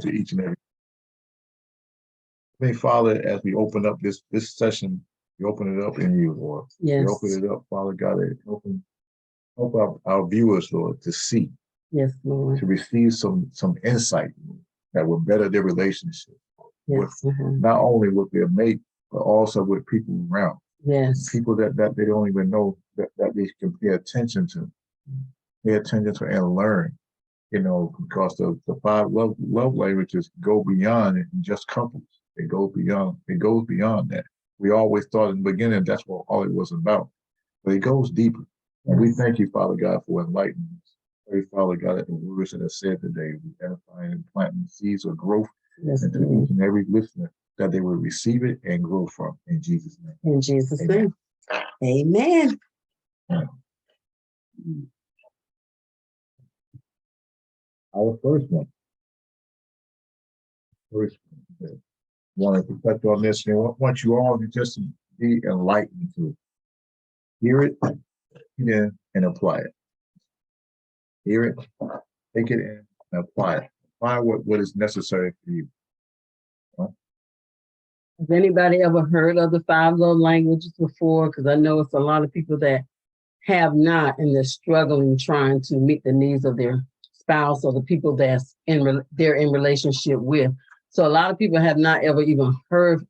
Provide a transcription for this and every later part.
to each and every. May Father, as we open up this session, we open it up in you, Lord. Yes. We open it up, Father God, help our viewers, Lord, to see. Yes, Lord. To receive some insight that will better their relationship. Yes. With, not only with their mate, but also with people around. Yes. People that they don't even know that they can pay attention to. Pay attention to and learn. Because the 5 love languages go beyond just couples. It goes beyond that. We always thought in the beginning that's what all it was about. But it goes deeper. And we thank you, Father God, for enlightening us. Pray, Father God, that the words that are said today, we edifying and planting seeds of growth into each and every listener, that they will receive it and grow from. In Jesus' name. In Jesus' name. Amen. Our first one. Wanted to touch on this, and I want you all to just be enlightened to hear it, and apply it. Hear it, take it in, and apply it. Apply what is necessary for you. Has anybody ever heard of the 5 love languages before? Because I know it's a lot of people that have not, and they're struggling trying to meet the needs of their spouse or the people they're in relationship with. So a lot of people have not ever even heard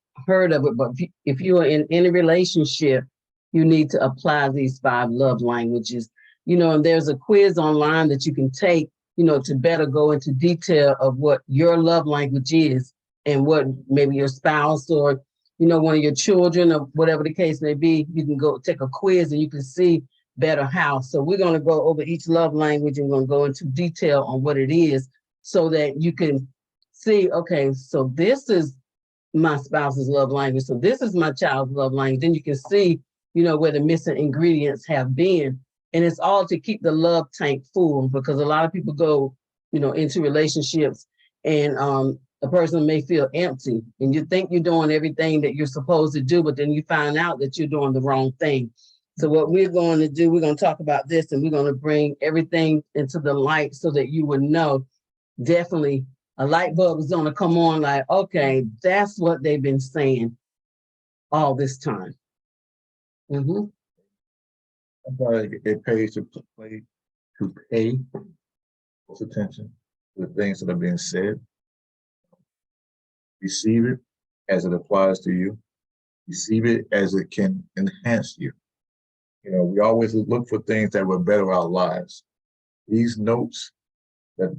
of it. But if you are in any relationship, you need to apply these 5 love languages. And there's a quiz online that you can take, to better go into detail of what your love language is and what maybe your spouse or, one of your children or whatever the case may be. You can go take a quiz and you can see better how. So we're going to go over each love language and we're going to go into detail on what it is so that you can see, okay, so this is my spouse's love language. So this is my child's love language. Then you can see, where the missing ingredients have been. And it's all to keep the love tank full, because a lot of people go, into relationships and a person may feel empty and you think you're doing everything that you're supposed to do, but then you find out that you're doing the wrong thing. So what we're going to do, we're going to talk about this and we're going to bring everything into the light so that you would know definitely a light bulb is going to come on like, okay, that's what they've been saying all this time. It pays to pay close attention to the things that are being said. Receive it as it applies to you. Receive it as it can enhance you. We always look for things that will better our lives. These notes,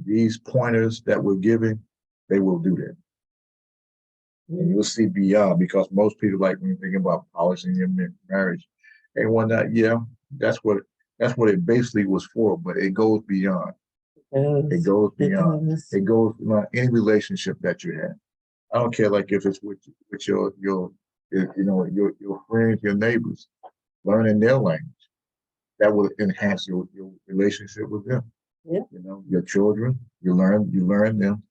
these pointers that we're giving, they will do that. And you'll see beyond, because most people, like when you're thinking about polishing your marriage and whatnot, that's what it basically was for, but it goes beyond. It goes beyond. It goes beyond any relationship that you have. I don't care, like if it's with your friends, your neighbors, learning their language. That will enhance your relationship with them. Yeah. Your children, you learn them.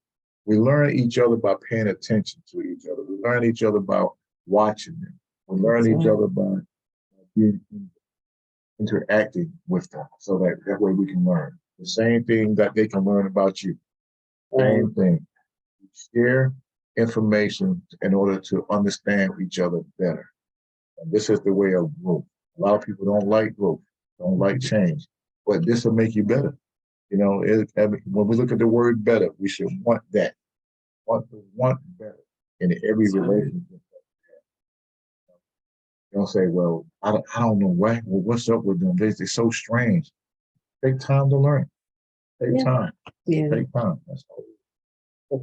We learn each other by paying attention to each other. We learn each other by watching them. We learn each other by interacting with them, so that way we can learn. The same thing that they can learn about you. Same thing. Share information in order to understand each other better. And this is the way of growth. A lot of people don't like growth, don't like change, but this will make you better. When we look at the word better, we should want that. Want better in every relationship. You don't say, well, I don't know what's up with them. They're so strange. Take time to learn. Take time. Take time. That's all.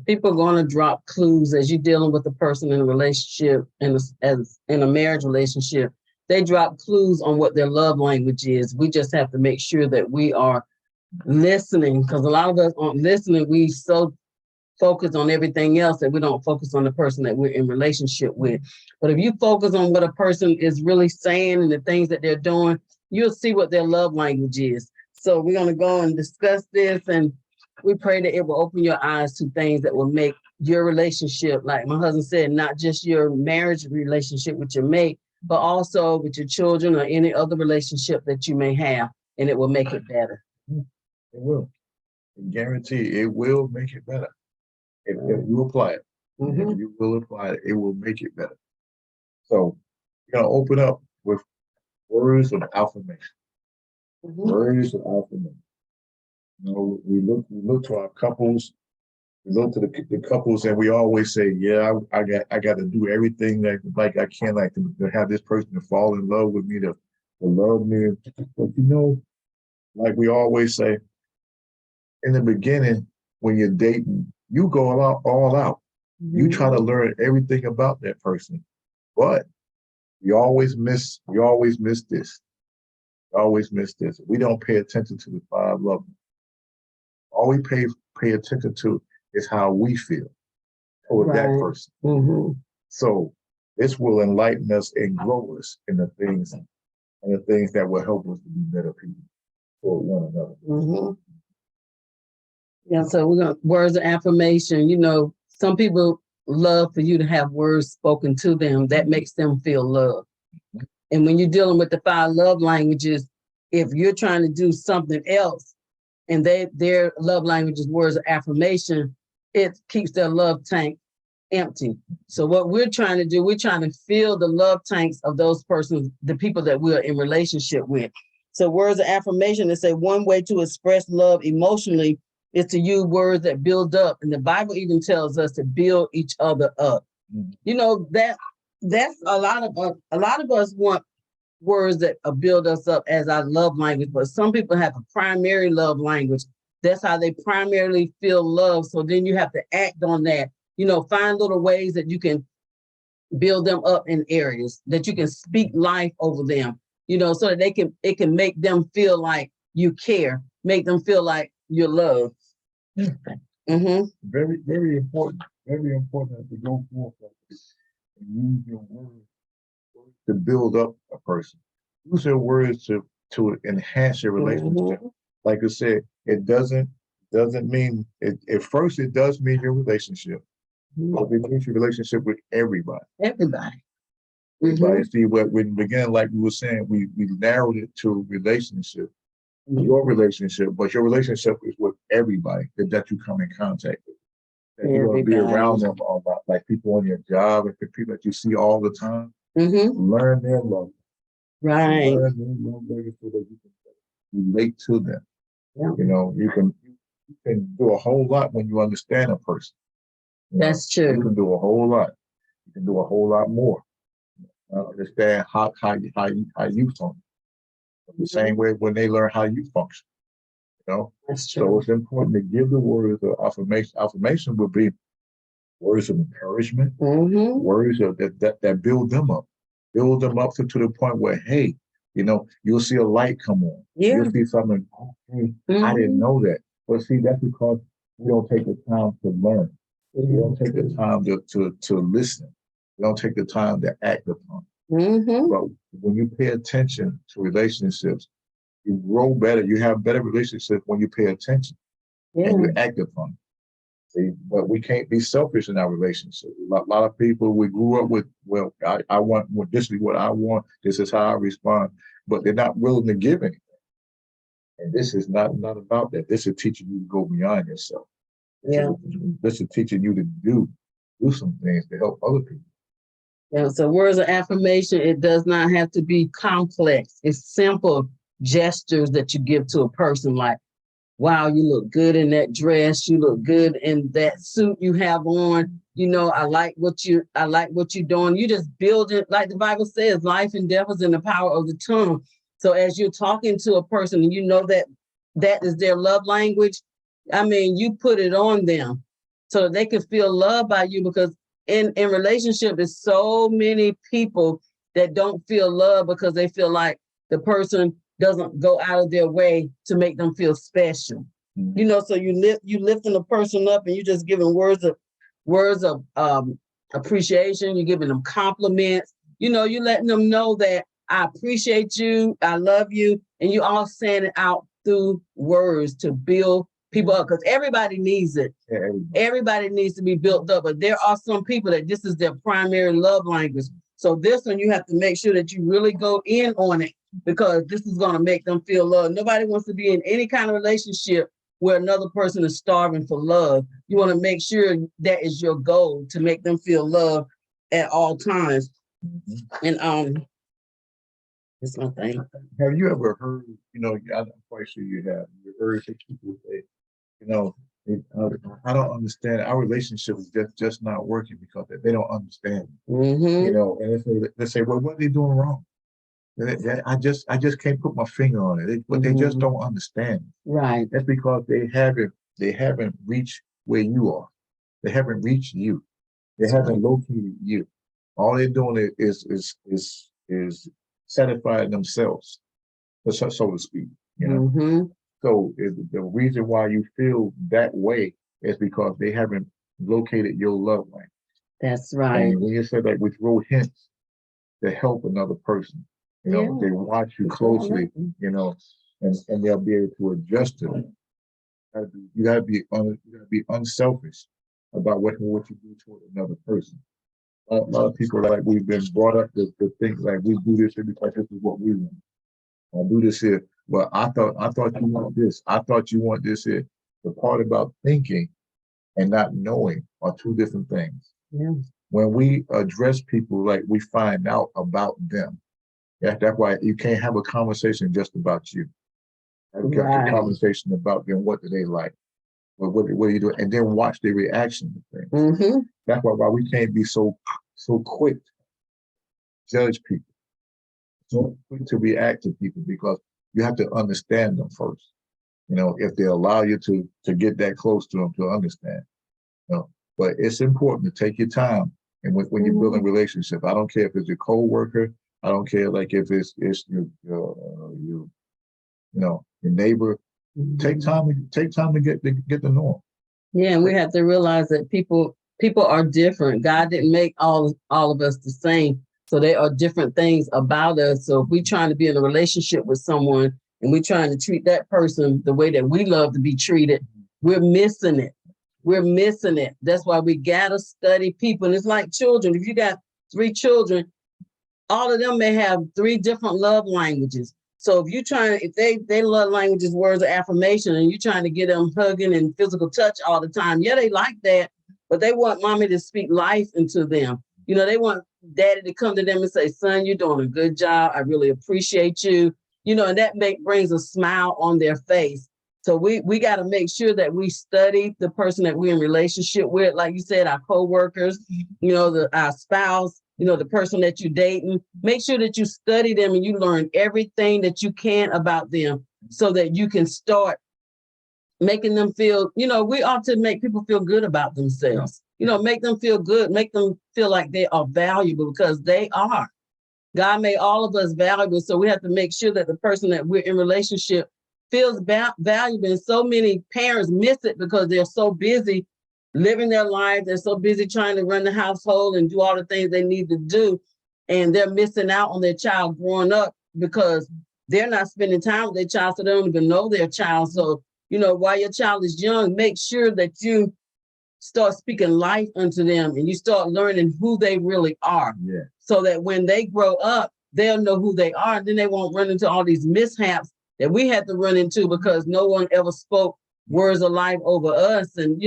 People are going to drop clues as you're dealing with a person in a relationship and as in a marriage relationship. They drop clues on what their love language is. We just have to make sure that we are listening, because a lot of us aren't listening. We so focus on everything else that we don't focus on the person that we're in relationship with. But if you focus on what a person is really saying and the things that they're doing, you'll see what their love language is. So we're going to go and discuss this, and we pray that it will open your eyes to things that will make your relationship, like my husband said, not just your marriage relationship with your mate, but also with your children or any other relationship that you may have, and it will make it better. It will. I guarantee it will make it better. If you apply it, Mhm. if you will apply it, it will make it better. So you're gonna open up with words of affirmation. Mhm. Words of affirmation. You know, we look to our couples, we look to the couples, and we always say, "Yeah, I got to do everything that like I can, like to have this person to fall in love with me, to love me." But you know, like we always say, in the beginning, when you're dating, you go all out. You try to Mhm. learn everything about that person, but you always miss this. You always miss this. We don't pay attention to the five love. All we pay attention to is how we feel toward that Right. person. Mhm. So this will enlighten us and grow us in the things that will help us to be better people for one another. Mhm. Yeah, so we're gonna words of affirmation. You know, some people love for you to have words spoken to them that makes them feel loved. And when you're dealing with the five love languages, if you're trying to do something else and their love language is words of affirmation, it keeps their love tank empty. So what we're trying to do, we're trying to fill the love tanks of those persons, the people that we're in relationship with. So words of affirmation, they say one way to express love emotionally is to use words that build up. And the Bible even tells us to build each other up. You know, that's a lot of us want words that build us up as our love language, but some people have a primary love language. That's how they primarily feel love. So then you have to act on that. You know, find little ways that you can build them up in areas that you can speak life over them, you know, so that it can make them feel like you care, make them feel like you're loved. Mm-hmm. Very important. Very important to go forth and use your words to build up a person. Use your words to enhance your relationship. Mm-hmm. Like I said, it doesn't mean it at first it does mean your relationship, but it means your relationship with everybody. Everybody. Everybody. Mm-hmm. See what when began, like we were saying, we narrowed it to relationship, your relationship, but your relationship is with everybody that you come in contact with. That you're gonna be around them all about, like people on your job, and the people that you see all the time. Mm-hmm. Learn their love. Right. Learn their love language so that you can relate to them. Yeah. You know, you can do a whole lot when you understand a person. You That's know, true. you can do a whole lot. You can do a whole lot more. Understand how you function. The same way when they learn how you function. You know, That's so true. it's important to give the words of affirmation. Affirmation would be words of encouragement, Mm-hmm. words that build them up to the point where, hey, you know, you'll see a light come on. Yeah. You'll see something. Oh, hey, I didn't know that. But see, that's because we don't take the time to learn. We don't take the time to listen. We don't take the time to act upon. Mm-hmm. But when you pay attention to relationships, you grow better. You have better relationships when you pay attention Yeah. and you act upon it. See, but we can't be selfish in our relationship. A lot of people we grew up with, well, I want well, this is what I want, this is how I respond, but they're not willing to give anything. And this is not about that. This is teaching you to go beyond yourself. Yeah. This is teaching you to do some things to help other people. Yeah. So words of affirmation, it does not have to be complex. It's simple gestures that you give to a person like, wow, you look good in that dress. You look good in that suit you have on. You know, I like what you're doing. You just build it, like the Bible says, life and death is in the power of the tongue. So as you're talking to a person and you know that that is their love language, I mean, you put it on them so they can feel loved by you, because in relationship, there's so many people that don't feel love because they feel like the person doesn't go out of their way to make them feel special. You know, so you lifting a person up and you just giving words of appreciation. You're giving them compliments. You know, you letting them know that I appreciate you, I love you, and you all saying it out through words to build people up, because everybody needs it. Yeah, Everybody needs to be built up, but there are some people that this is their primary love language. So this one, you have to make sure that you really go in on it, because this is going to make them feel loved. Nobody wants to be in any kind of relationship where another person is starving for love. You want to make sure that is your goal, to make them feel love at all times. And it's my thing. Have you ever heard, I'm quite sure you have, you heard people say, you know, I don't understand. Our relationship is just not working because they don't understand. And they say, well, what are they doing wrong? I just can't put my finger on it. But they just don't understand. Right. That's because they haven't reached where you are. They haven't reached you. They haven't located you. All they're doing is satisfying themselves, so to speak. So the reason why you feel that way is because they haven't located your love language. That's right. And when you say that, we throw hints to help another person. They watch you closely, and they'll be able to adjust to it. You gotta be unselfish about what you do toward another person. A lot of people, like, we've been brought up to think like we do this here because this is what we want. I do this here. Well, I thought you want this. I thought you want this here. The part about thinking and not knowing are two different things. Yeah. When we address people, like, we find out about them. That's why you can't have a conversation just about you. Have a conversation about them. What do they like? What are you doing? And then watch their reaction to things. That's why we can't be so quick to judge people, so quick to react to people, because you have to understand them first. If they allow you to get that close to them to understand. But it's important to take your time. And when you're building a relationship, I don't care if it's your co-worker, I don't care like if it's your neighbor. Take time to get to know them. Yeah, and we have to realize that people are different. God didn't make all of us the same. So there are different things about us. So if we're trying to be in a relationship with someone and we're trying to treat that person the way that we love to be treated, we're missing it. We're missing it. That's why we gotta study people. And it's like children. If you got 3 children, all of them may have 3 different love languages. So if they love languages, words of affirmation, and you're trying to get them hugging and physical touch all the time, yeah, they like that, but they want mommy to speak life into them. They want daddy to come to them and say, son, you're doing a good job. I really appreciate you. And that brings a smile on their face. So we got to make sure that we study the person that we're in relationship with. Like you said, our coworkers, our spouse, the person that you're dating. Make sure that you study them and you learn everything that you can about them so that you can start making them feel, we ought to make people feel good about themselves. Make them feel good, make them feel like they are valuable, because they are. God made all of us valuable. So we have to make sure that the person that we're in relationship feels valuable. And so many parents miss it because they're so busy living their life. They're so busy trying to run the household and do all the things they need to do. And they're missing out on their child growing up because they're not spending time with their child. So they don't even know their child. So, while your child is young, make sure that you start speaking life unto them and you start learning who they really are. Yeah. So that when they grow up, they'll know who they are. And then they won't run into all these mishaps that we had to run into because no one ever spoke words of life over us. And,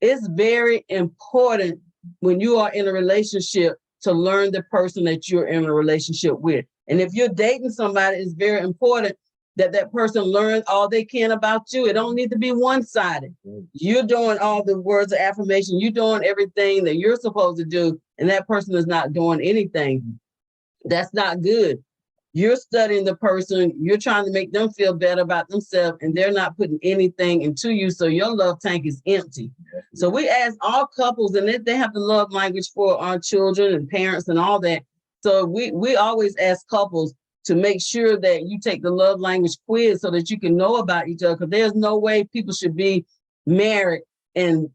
it's very important when you are in a relationship to learn the person that you're in a relationship with. And if you're dating somebody, it's very important that that person learns all they can about you. It don't need to be one-sided. You're doing all the words of affirmation. You're doing everything that you're supposed to do, and that person is not doing anything. That's not good. You're studying the person. You're trying to make them feel better about themselves, and they're not putting anything into you. So your love tank is empty. So we ask all couples, and they have the love language for our children and parents and all that. So we always ask couples to make sure that you take the love language quiz so that you can know about each other. Because there's no way people should be married and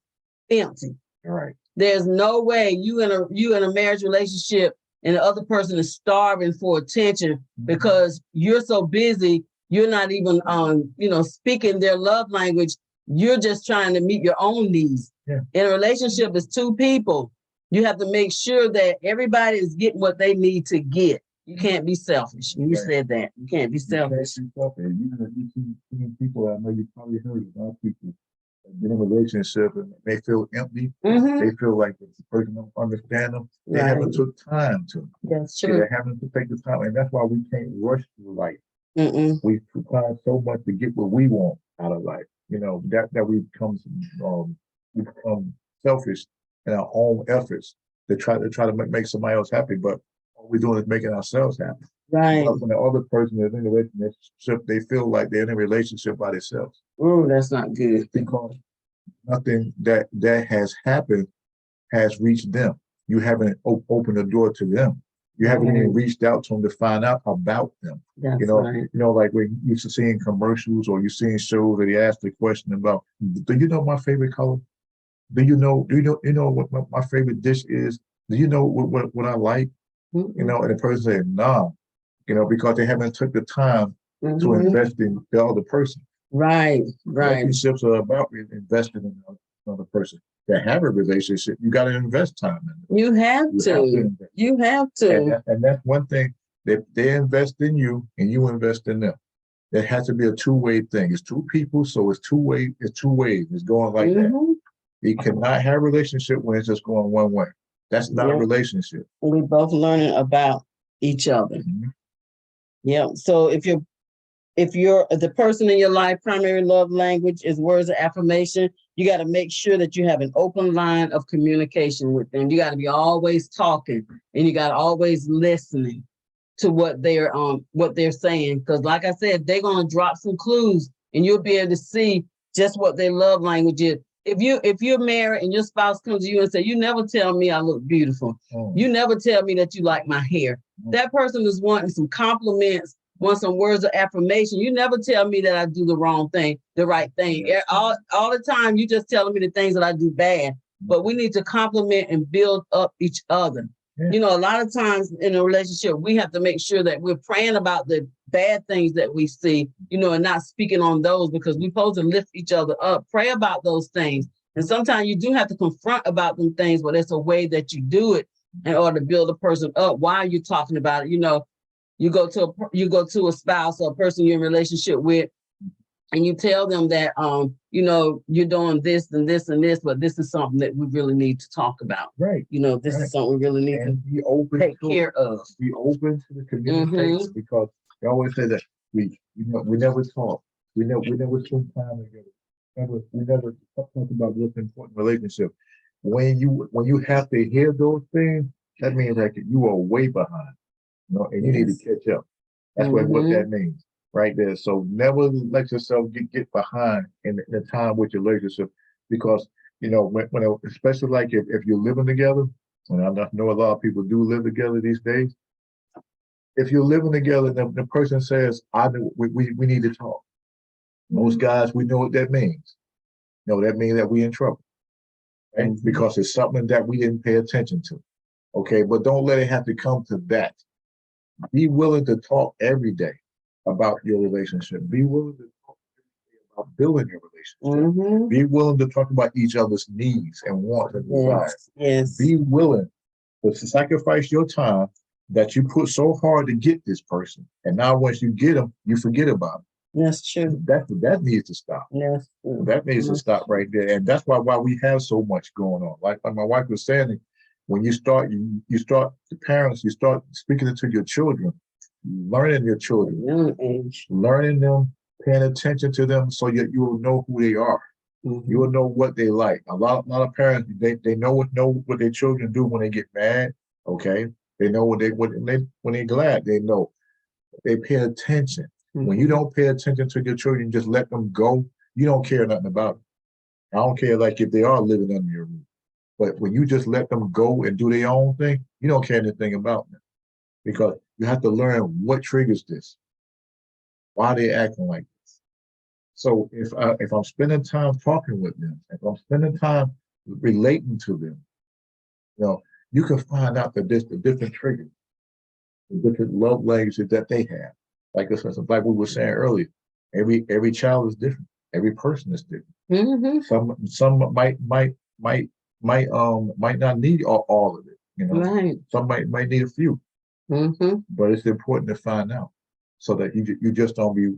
empty. All right. There's no way you in a marriage relationship and the other person is starving for attention because you're so busy, you're not even speaking their love language. You're just trying to meet your own needs. Yeah. In a relationship, it's 2 people. You have to make sure that everybody is getting what they need to get. You can't be selfish. You Right. said that. You can't be You can't selfish. be selfish. Even if you see people, I know you probably heard of a lot of people that get in a relationship and they feel empty. Mm-hmm. They feel like the person don't understand them. They Right. haven't took time to. That's They true. haven't to take the time, and that's why we can't rush through life. Mm-mm. We try so much to get what we want out of life. You know that we become selfish in our own efforts to make somebody else happy, but all we're doing is making ourselves happy. Right. But when the other person is in a relationship, they feel like they're in a relationship by themselves Oh, that's not good. because nothing that has happened has reached them. You haven't opened the door to them. You haven't even reached out to them to find out about them. That's You know, right. like when you're seeing commercials or you're seeing shows where they ask the question about, do you know my favorite color? Do you know what my favorite dish is? Do you know what I like? You know, and the person said, nah, you know, because they haven't took the time to invest in the other person. Right, right. Relationships are about investing in another person. To have a relationship, you got to invest time in it. You have to. invest. You have to. And that's one thing. They invest in you and you invest in them. There has to be a two-way thing. It's two people, so it's two-way. It's two ways. It's going like that. You cannot have a relationship when it's just going one way. That's not a relationship. We both learning about each other. Yeah. So if you're the person in your life, primary love language is words of affirmation, you got to make sure that you have an open line of communication with them. You got to be always talking and you got to always listening to what they're saying. Because like I said, they're going to drop some clues and you'll be able to see just what their love language is. If you're married and your spouse comes to you and say, you never tell me I look beautiful. You never tell me that you like my hair. That person is wanting some compliments, want some words of affirmation. You never tell me that I do the wrong thing, the right thing. All the time, you just telling me the things that I do bad. But we need to compliment and build up each other. You know, a lot of times in a relationship, we have to make sure that we're praying about the bad things that we see, you know, and not speaking on those because we're supposed to lift each other up, pray about those things. And sometimes you do have to confront about them things, but it's a way that you do it in order to build a person up while you're talking about it. You know, you go to a spouse or a person you're in a relationship with, and you tell them that, you know, you're doing this and this and this, but this is something that we really need to talk about. Right. You know, this is something we really need to be open take care of. Be open to the communication because they always say that we never talk. We never spend time together. We never talk about what's important in relationship. When you have to hear those things, that means that you are way behind. You know, and you need to catch up. That's what that means. Right there. So never let yourself get behind in the time with your relationship because, you know, when especially like if you're living together, and I know a lot of people do live together these days. If you're living together, the person says, we need to talk. Most guys, we know what that means. No, that means that we're in trouble. Right? Because it's something that we didn't pay attention to. Okay, but don't let it have to come to that. Be willing to talk every day about your relationship. Be willing to talk about building your relationship. Be willing to talk about each other's needs and wants and desires. Yes. Be willing to sacrifice your time that you put so hard to get this person. And now once you get them, you forget about them. That's true. That needs to stop. Yes. That needs to stop right there. And that's why we have so much going on. Like my wife was saying, when you start the parents, you start speaking to your children, learning your children, learning them, paying attention to them so that you will know who they are. You will know what they like. A lot of parents, they know what their children do when they get mad. Okay. They know when they're glad, they know. They pay attention. When you don't pay attention to your children, just let them go, you don't care nothing about them. I don't care like if they are living under your roof. But when you just let them go and do their own thing, you don't care anything about them. Because you have to learn what triggers this. Why are they acting like this? So if I'm spending time talking with them, if I'm spending time relating to them, you know, you can find out the different triggers, the different love languages that they have. Like we were saying earlier, every child is different. Every person is different. Some might not need all of it. You know, some might need a few. Mm-hmm. but it's important to find out so that you just don't be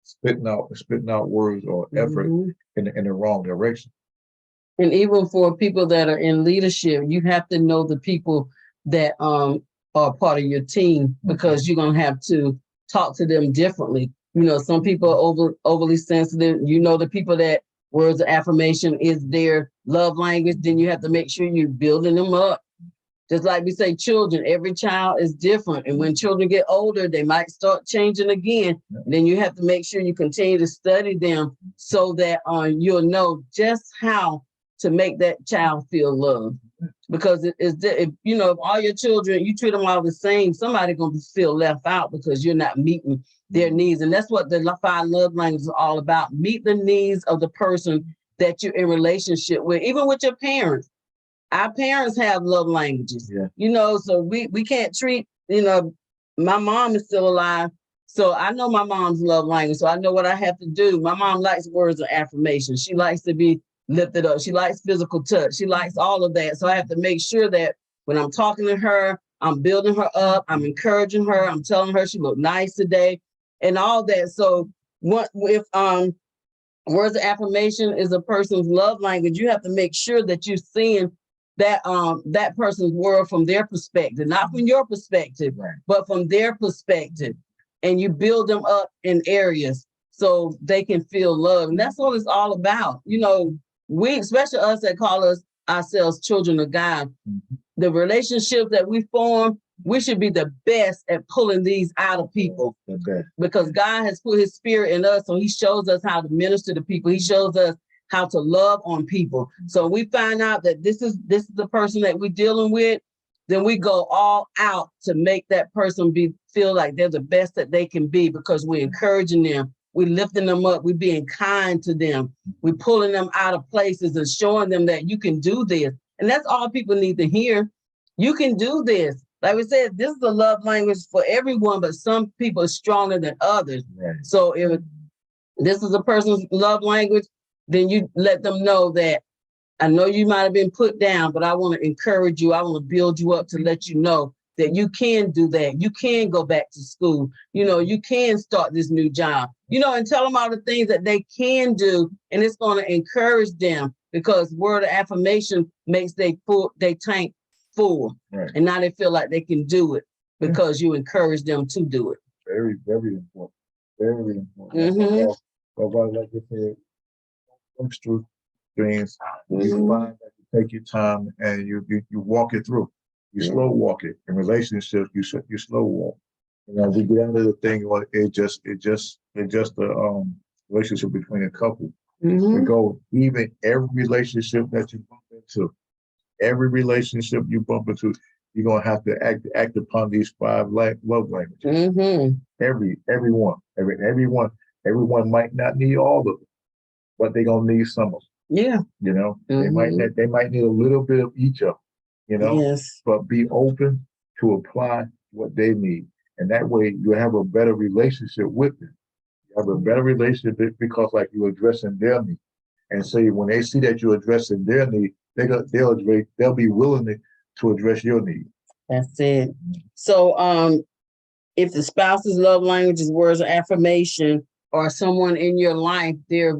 spitting out words or effort Mm-hmm. in the wrong direction. And even for people that are in leadership, you have to know the people that are part of your team, because you're gonna have to talk to them differently. You know, some people are overly sensitive. You know, the people that words of affirmation is their love language, then you have to make sure you're building them up. Just like we say, children, every child is different. And when children get older, they might start changing again. Then you have to make sure you continue to study them so that you'll know just how to make that child feel loved. Because if you know, if all your children, you treat them all the same, somebody gonna feel left out because you're not meeting their needs. And that's what the 5 love languages is all about. Meet the needs of the person that you're in relationship with, even with your parents. Our parents have love languages, you know, so we can't treat, you know, my mom is still alive. So I know my mom's love language. So I know what I have to do. My mom likes words of affirmation. She likes to be lifted up. She likes physical touch. She likes all of that. So I have to make sure that when I'm talking to her, I'm building her up. I'm encouraging her. I'm telling her she looked nice today and all that. So what if words of affirmation is a person's love language, you have to make sure that you're seeing that person's world from their perspective, not from your perspective, but from their perspective. And you build them up in areas so they can feel love. And that's what it's all about. You know, we, especially us that call ourselves children of God, the relationships that we form, we should be the best at pulling these out of people. Because God has put his spirit in us. So he shows us how to minister to people. He shows us how to love on people. So we find out that this is the person that we're dealing with, then we go all out to make that person feel like they're the best that they can be, because we're encouraging them, we're lifting them up, we're being kind to them, we're pulling them out of places and showing them that you can do this. And that's all people need to hear. You can do this. Like we said, this is a love language for everyone, but some people are stronger than others. So if this is a person's love language, then you let them know that I know you might have been put down, but I want to encourage you. I want to build you up to let you know that you can do that. You can go back to school. You know, you can start this new job, you know, and tell them all the things that they can do. And it's going to encourage them, because word of affirmation makes they tank full. And now they feel like they can do it because you encourage them to do it. Very, very important. Very important. But like I said, comes through things, you find that you take your time and you walk it through. You slow walk it. In relationships, you slow walk. You know, we get into the thing where it just a relationship between a couple. We go, even every relationship that you bump into, you're gonna have to act upon these 5 love languages. Everyone might not need all of them, but they're gonna need some of them. You know, they might need a little bit of each of them, you know, but be open to apply what they need. And that way you have a better relationship with them. You have a better relationship because like you're addressing their need. And so when they see that you're addressing their need, they'll be willing to address your need. That's it. So if the spouse's love language is words of affirmation, or someone in your life, their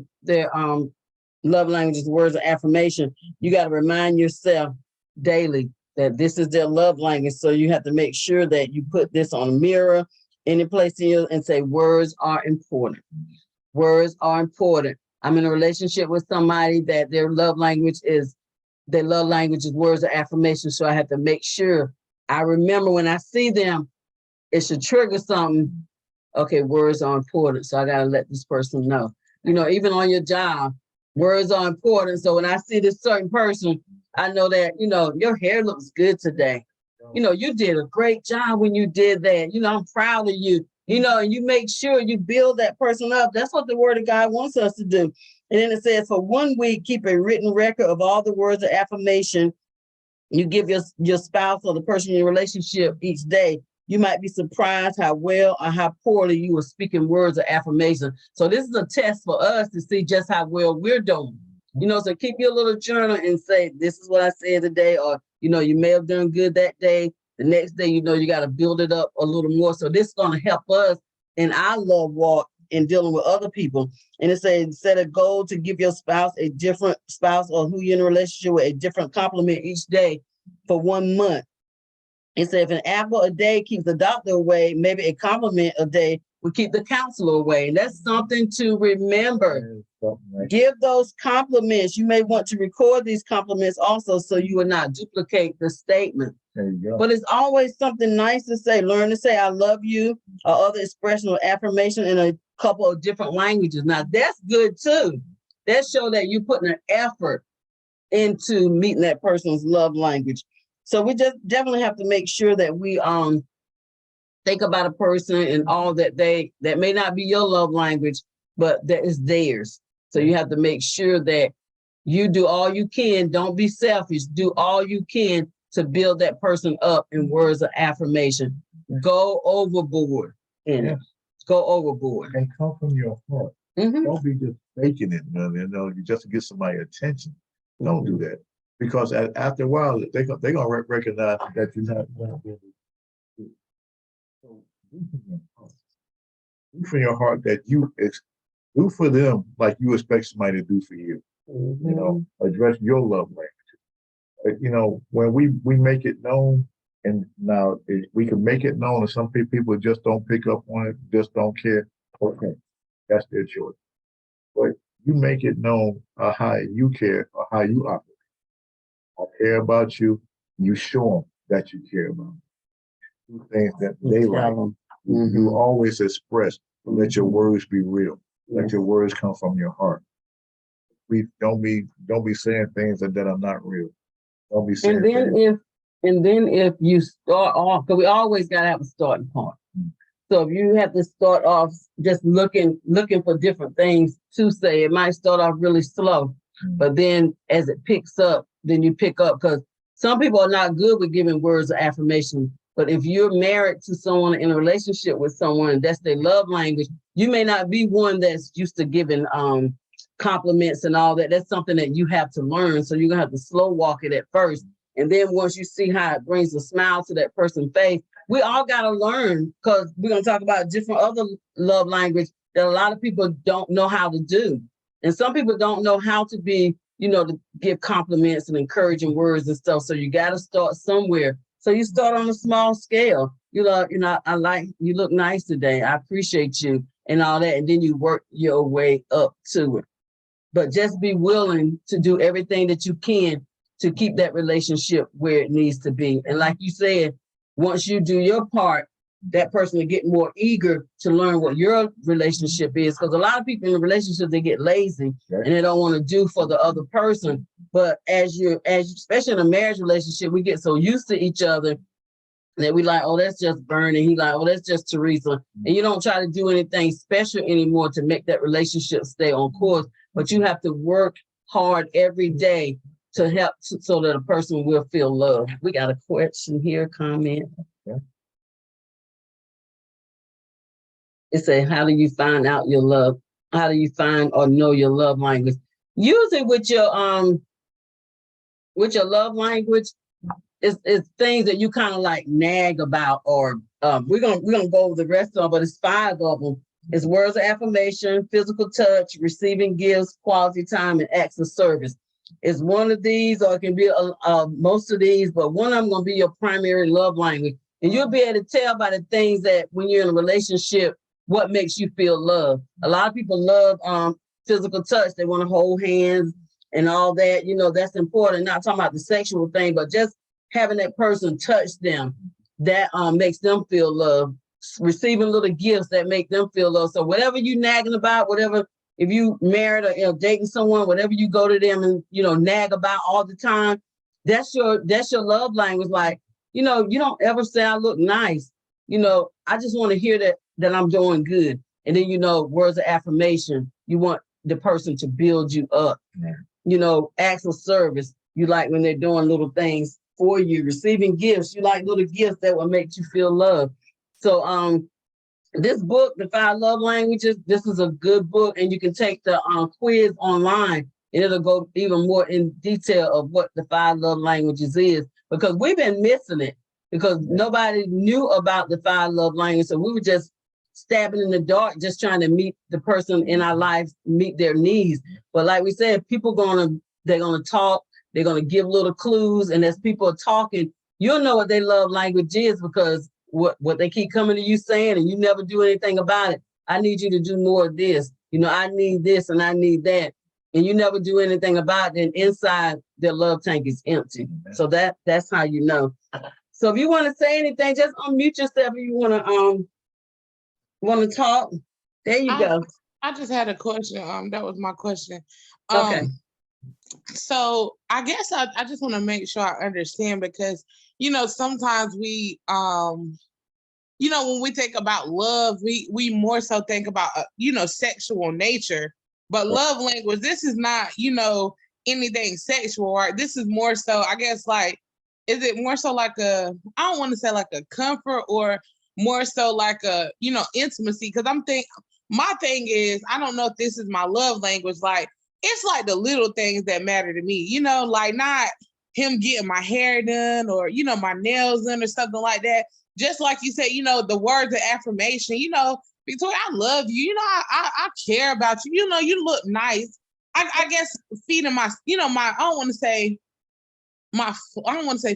love language is words of affirmation, you got to remind yourself daily that this is their love language. So you have to make sure that you put this on a mirror, any place in you, and say words are important. Words are important. I'm in a relationship with somebody that their love language is words of affirmation. So I have to make sure I remember when I see them, it should trigger something. Okay, words are important. So I got to let this person know. You know, even on your job, words are important. So when I see this certain person, I know that, you know, your hair looks good today. You know, you did a great job when you did that. You know, I'm proud of you. You know, and you make sure you build that person up. That's what the word of God wants us to do. And then it says, for 1 week, keep a written record of all the words of affirmation you give your spouse or the person in your relationship each day. You might be surprised how well or how poorly you are speaking words of affirmation. So this is a test for us to see just how well we're doing. You know, so keep your little journal and say, this is what I said today, or, you know, you may have done good that day. The next day, you know, you got to build it up a little more. So this is going to help us in our love walk in dealing with other people. And it says, set a goal to give your spouse a different spouse or who you're in a relationship with a different compliment each day for 1 month. It said, if an apple a day keeps the doctor away, maybe a compliment a day will keep the counselor away. And that's something to remember. Give those compliments. You may want to record these compliments also so you will not duplicate the statement. There you go. But it's always something nice to say. Learn to say, I love you, or other expression or affirmation in a couple of different languages. Now, that's good too. That shows that you're putting an effort into meeting that person's love language. So we just definitely have to make sure that we think about a person and all that that may not be your love language, but that is theirs. So you have to make sure that you do all you can. Don't be selfish. Do all you can to build that person up in words of affirmation. Go overboard in it. Go overboard. And come from your heart. Mhm. Don't be just faking it, man. You know, you just to get somebody attention. Don't do that. Because after a while, they're gonna recognize that you're not really. So do from your heart that you do for them like you expect somebody to do for you. You know, address your love language. You know, when we make it known, and now we can make it known, and some people just don't pick up on it, just don't care. Okay, that's their choice. But you make it known how you care or how you operate. I care about you. You show them that you care about them. Do things that they like. You always express. Let your words be real. Let your words come from your heart. We don't be saying things that are not real. Don't be saying things. And then if you start off, because we always gotta have a starting point. So if you have to start off just looking for different things to say, it might start off really slow, but then as it picks up, then you pick up, because some people are not good with giving words of affirmation. But if you're married to someone, in a relationship with someone, that's their love language, you may not be one that's used to giving compliments and all that. That's something that you have to learn. So you're gonna have to slow walk it at first. And then once you see how it brings a smile to that person's face, we all gotta learn, because we're gonna talk about different other love language that a lot of people don't know how to do. And some people don't know how to be, you know, to give compliments and encouraging words and stuff. So you gotta start somewhere. So you start on a small scale. You know, I like, you look nice today. I appreciate you and all that. And then you work your way up to it. But just be willing to do everything that you can to keep that relationship where it needs to be. And like you said, once you do your part, that person will get more eager to learn what your relationship is. Because a lot of people in a relationship, they get lazy and they don't want to do for the other person. But especially in a marriage relationship, we get so used to each other that we like, oh, that's just Bernie. He like, oh, that's just Teresa. And you don't try to do anything special anymore to make that relationship stay on course. But you have to work hard every day to help so that a person will feel loved. We got a question here, comment. Yeah. It says, how do you find out your love? How do you find or know your love language? Usually with your love language, it's things that you kind of like nag about, or we're gonna go over the rest of them, but it's 5 of them. It's words of affirmation, physical touch, receiving gifts, quality time, and acts of service. It's one of these, or it can be most of these, but one of them gonna be your primary love language. And you'll be able to tell by the things that when you're in a relationship, what makes you feel loved. A lot of people love physical touch. They want to hold hands and all that. You know, that's important. Not talking about the sexual thing, but just having that person touch them, that makes them feel loved. Receiving little gifts that make them feel loved. So whatever you nagging about, whatever, if you married or dating someone, whatever you go to them and, you know, nag about all the time, that's your love language. Like, you know, you don't ever say I look nice. You know, I just want to hear that I'm doing good. And then, you know, words of affirmation, you want the person to build you up. Yeah. You know, acts of service, you like when they're doing little things for you. Receiving gifts, you like little gifts that will make you feel loved. So this book, The 5 Love Languages, this is a good book, and you can take the quiz online, and it'll go even more in detail of what the 5 love languages is, because we've been missing it. because nobody knew about the 5 love languages. So we were just stabbing in the dark, just trying to meet the person in our lives, meet their needs. But like we said, they're gonna talk, they're gonna give little clues, and as people are talking, you'll know what their love language is because what they keep coming to you saying, and you never do anything about it. I need you to do more of this. I need this and I need that. And you never do anything about it. And inside their love tank is empty. So that's how you know. So if you want to say anything, just unmute yourself if you want to talk. There you go. I just had a question. That was my question. Okay. So I guess I just want to make sure I understand because sometimes we when we think about love, we more so think about sexual nature, but love language, this is not anything sexual, right? This is more so, I guess, like, is it more so like I don't want to say like a comfort, or more so like a intimacy? Because my thing is, I don't know if this is my love language. Like, it's like the little things that matter to me, like not him getting my hair done or my nails done or something like that. Just like you said, the words of affirmation, Victoria, I love you. I care about you. You look nice. I guess feeding my, I don't want to say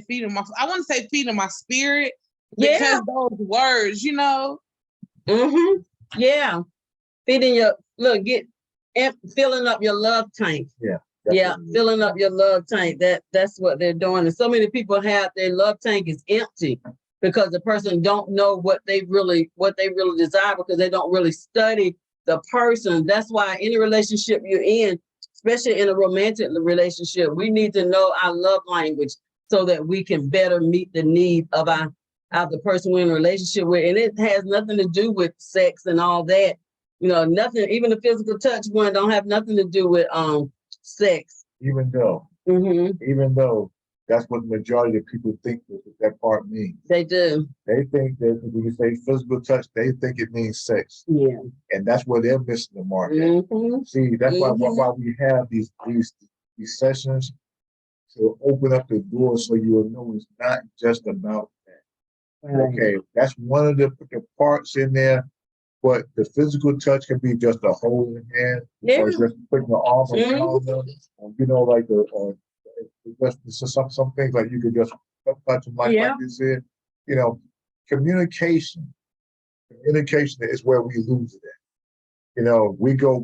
feeding my, I want to say feeding my spirit, because those words, Mm-hmm. Yeah. Feeding filling up your love tank. Yeah. Yeah, filling up your love tank. That's what they're doing. And so many people have their love tank is empty because the person don't know what they really desire, because they don't really study the person. That's why any relationship you're in, especially in a romantic relationship, we need to know our love language so that we can better meet the need of the person we're in a relationship with. And it has nothing to do with sex and all that. Nothing, even the physical touch one don't have nothing to do with sex. Even though that's what the majority of people think that part means. They do. They think that when you say physical touch, they think it means sex. Yeah. And that's where they're missing the mark. Mm-hmm. See, that's why we have these sessions, to open up the door so you will know it's not just about that. Right. Okay, that's one of the parts in there. But the physical touch can be just a holding hand, or just putting the arm around them, or like just some things like you could just touch them like this here. Communication is where we lose it at. We go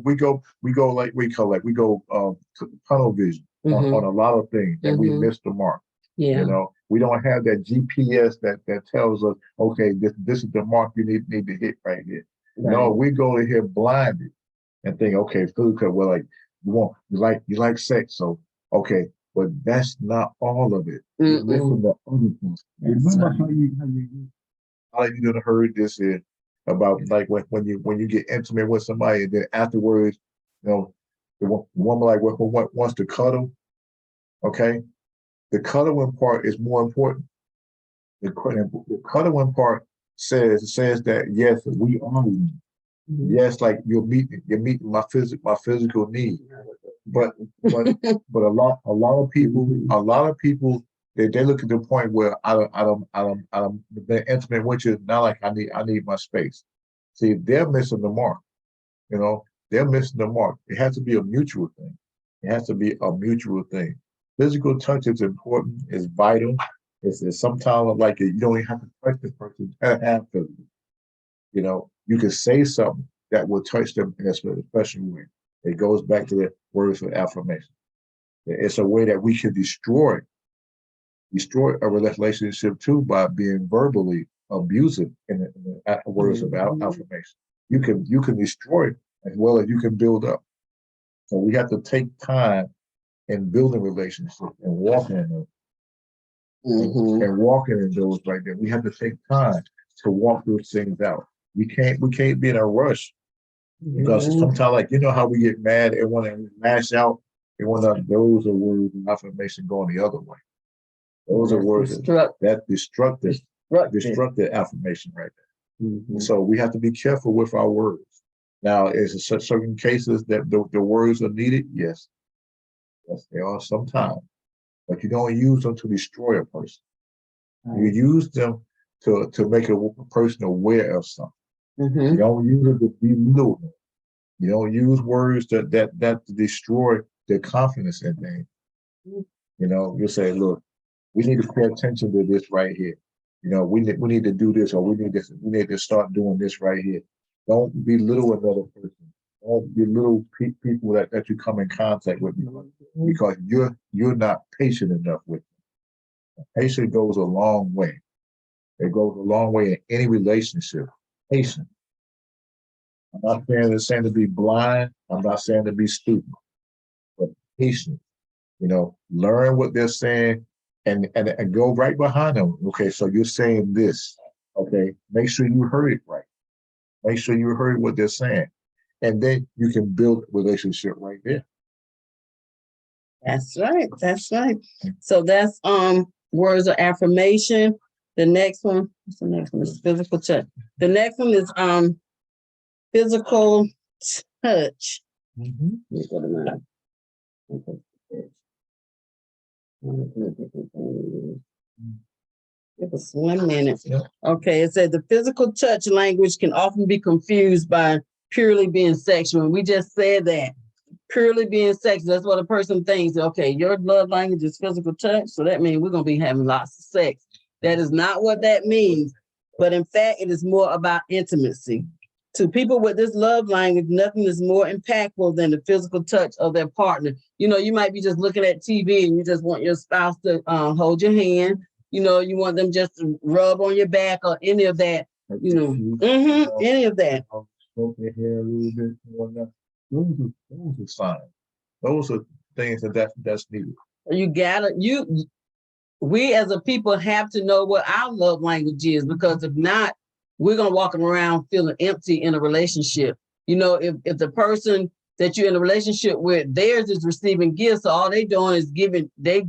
like we go tunnel vision on a lot of things, and we miss the mark. Yeah. We don't have that GPS that tells us, okay, this is the mark you need to hit right here. Right. No, we go in here blinded and think, okay, food cut. Well, like you like sex, so okay, but that's not all of it. You're missing the other thing. Remember how you done heard this here about like when you get intimate with somebody, and then afterwards, the woman like wants to cuddle. Okay, the cuddling part is more important. The cuddling part says that yes, we are one. Yes, like you're meeting my physical need. But a lot of people they look at the point where I don't been intimate with you, not like I need my space. See, they're missing the mark. They're missing the mark. It has to be a mutual thing. It has to be a mutual thing. Physical touch is important, it's vital. It's sometimes like you don't even have to touch this person to have physical. You can say something that will touch them in a special way. It goes back to the words of affirmation. It's a way that we can destroy a relationship too by being verbally abusive in the words of affirmation. You can destroy it as well as you can build up. So we have to take time in building relationships and walking in them. And walking in those right there. We have to take time to walk those things out. We can't be in a rush, because sometimes, like, how we get mad and want to lash out, and want to, those are words of affirmation going the other way. Those are words that destructive affirmation right there. So we have to be careful with our words. Now, is there certain cases that the words are needed? Yes, they are sometimes. But you don't use them to destroy a person. You use them to make a person aware of something. Mm-hmm. You don't use it to belittle them. You don't use words that destroy their confidence in things. You know, you say, look, we need to pay attention to this right here. You know, we need to do this, or we need to start doing this right here. Don't belittle another person. Don't belittle people that you come in contact with because you're not patient enough with them. Patience goes a long way. It goes a long way in any relationship. Patience. I'm not saying to be blind. I'm not saying to be stupid, but patient. You know, learn what they're saying and go right behind them. Okay, so you're saying this. Okay, make sure you heard it right. Make sure you heard what they're saying. And then you can build a relationship right there. That's right. That's right. So that's words of affirmation. The next one, what's the next one? Is physical touch. The next one is physical touch. Mm-hmm. Let me go to mine. Give us 1 minute. Yeah. Okay, it said the physical touch language can often be confused by purely being sexual. We just said that. Purely being sexual, that's what a person thinks. Okay, your love language is physical touch, so that means we're going to be having lots of sex. That is not what that means. But in fact, it is more about intimacy. To people with this love language, nothing is more impactful than the physical touch of their partner. You know, you might be just looking at TV and you just want your spouse to hold your hand. You know, you want them just to rub on your back or any of that. You know, any of that. Stroke your hair a little bit, whatnot. Those are signs. Those are things that's needed. We as a people have to know what our love language is, because if not, we're gonna walk around feeling empty in a relationship. You know, if the person that you're in a relationship with, theirs is receiving gifts, so all they doing is giving, they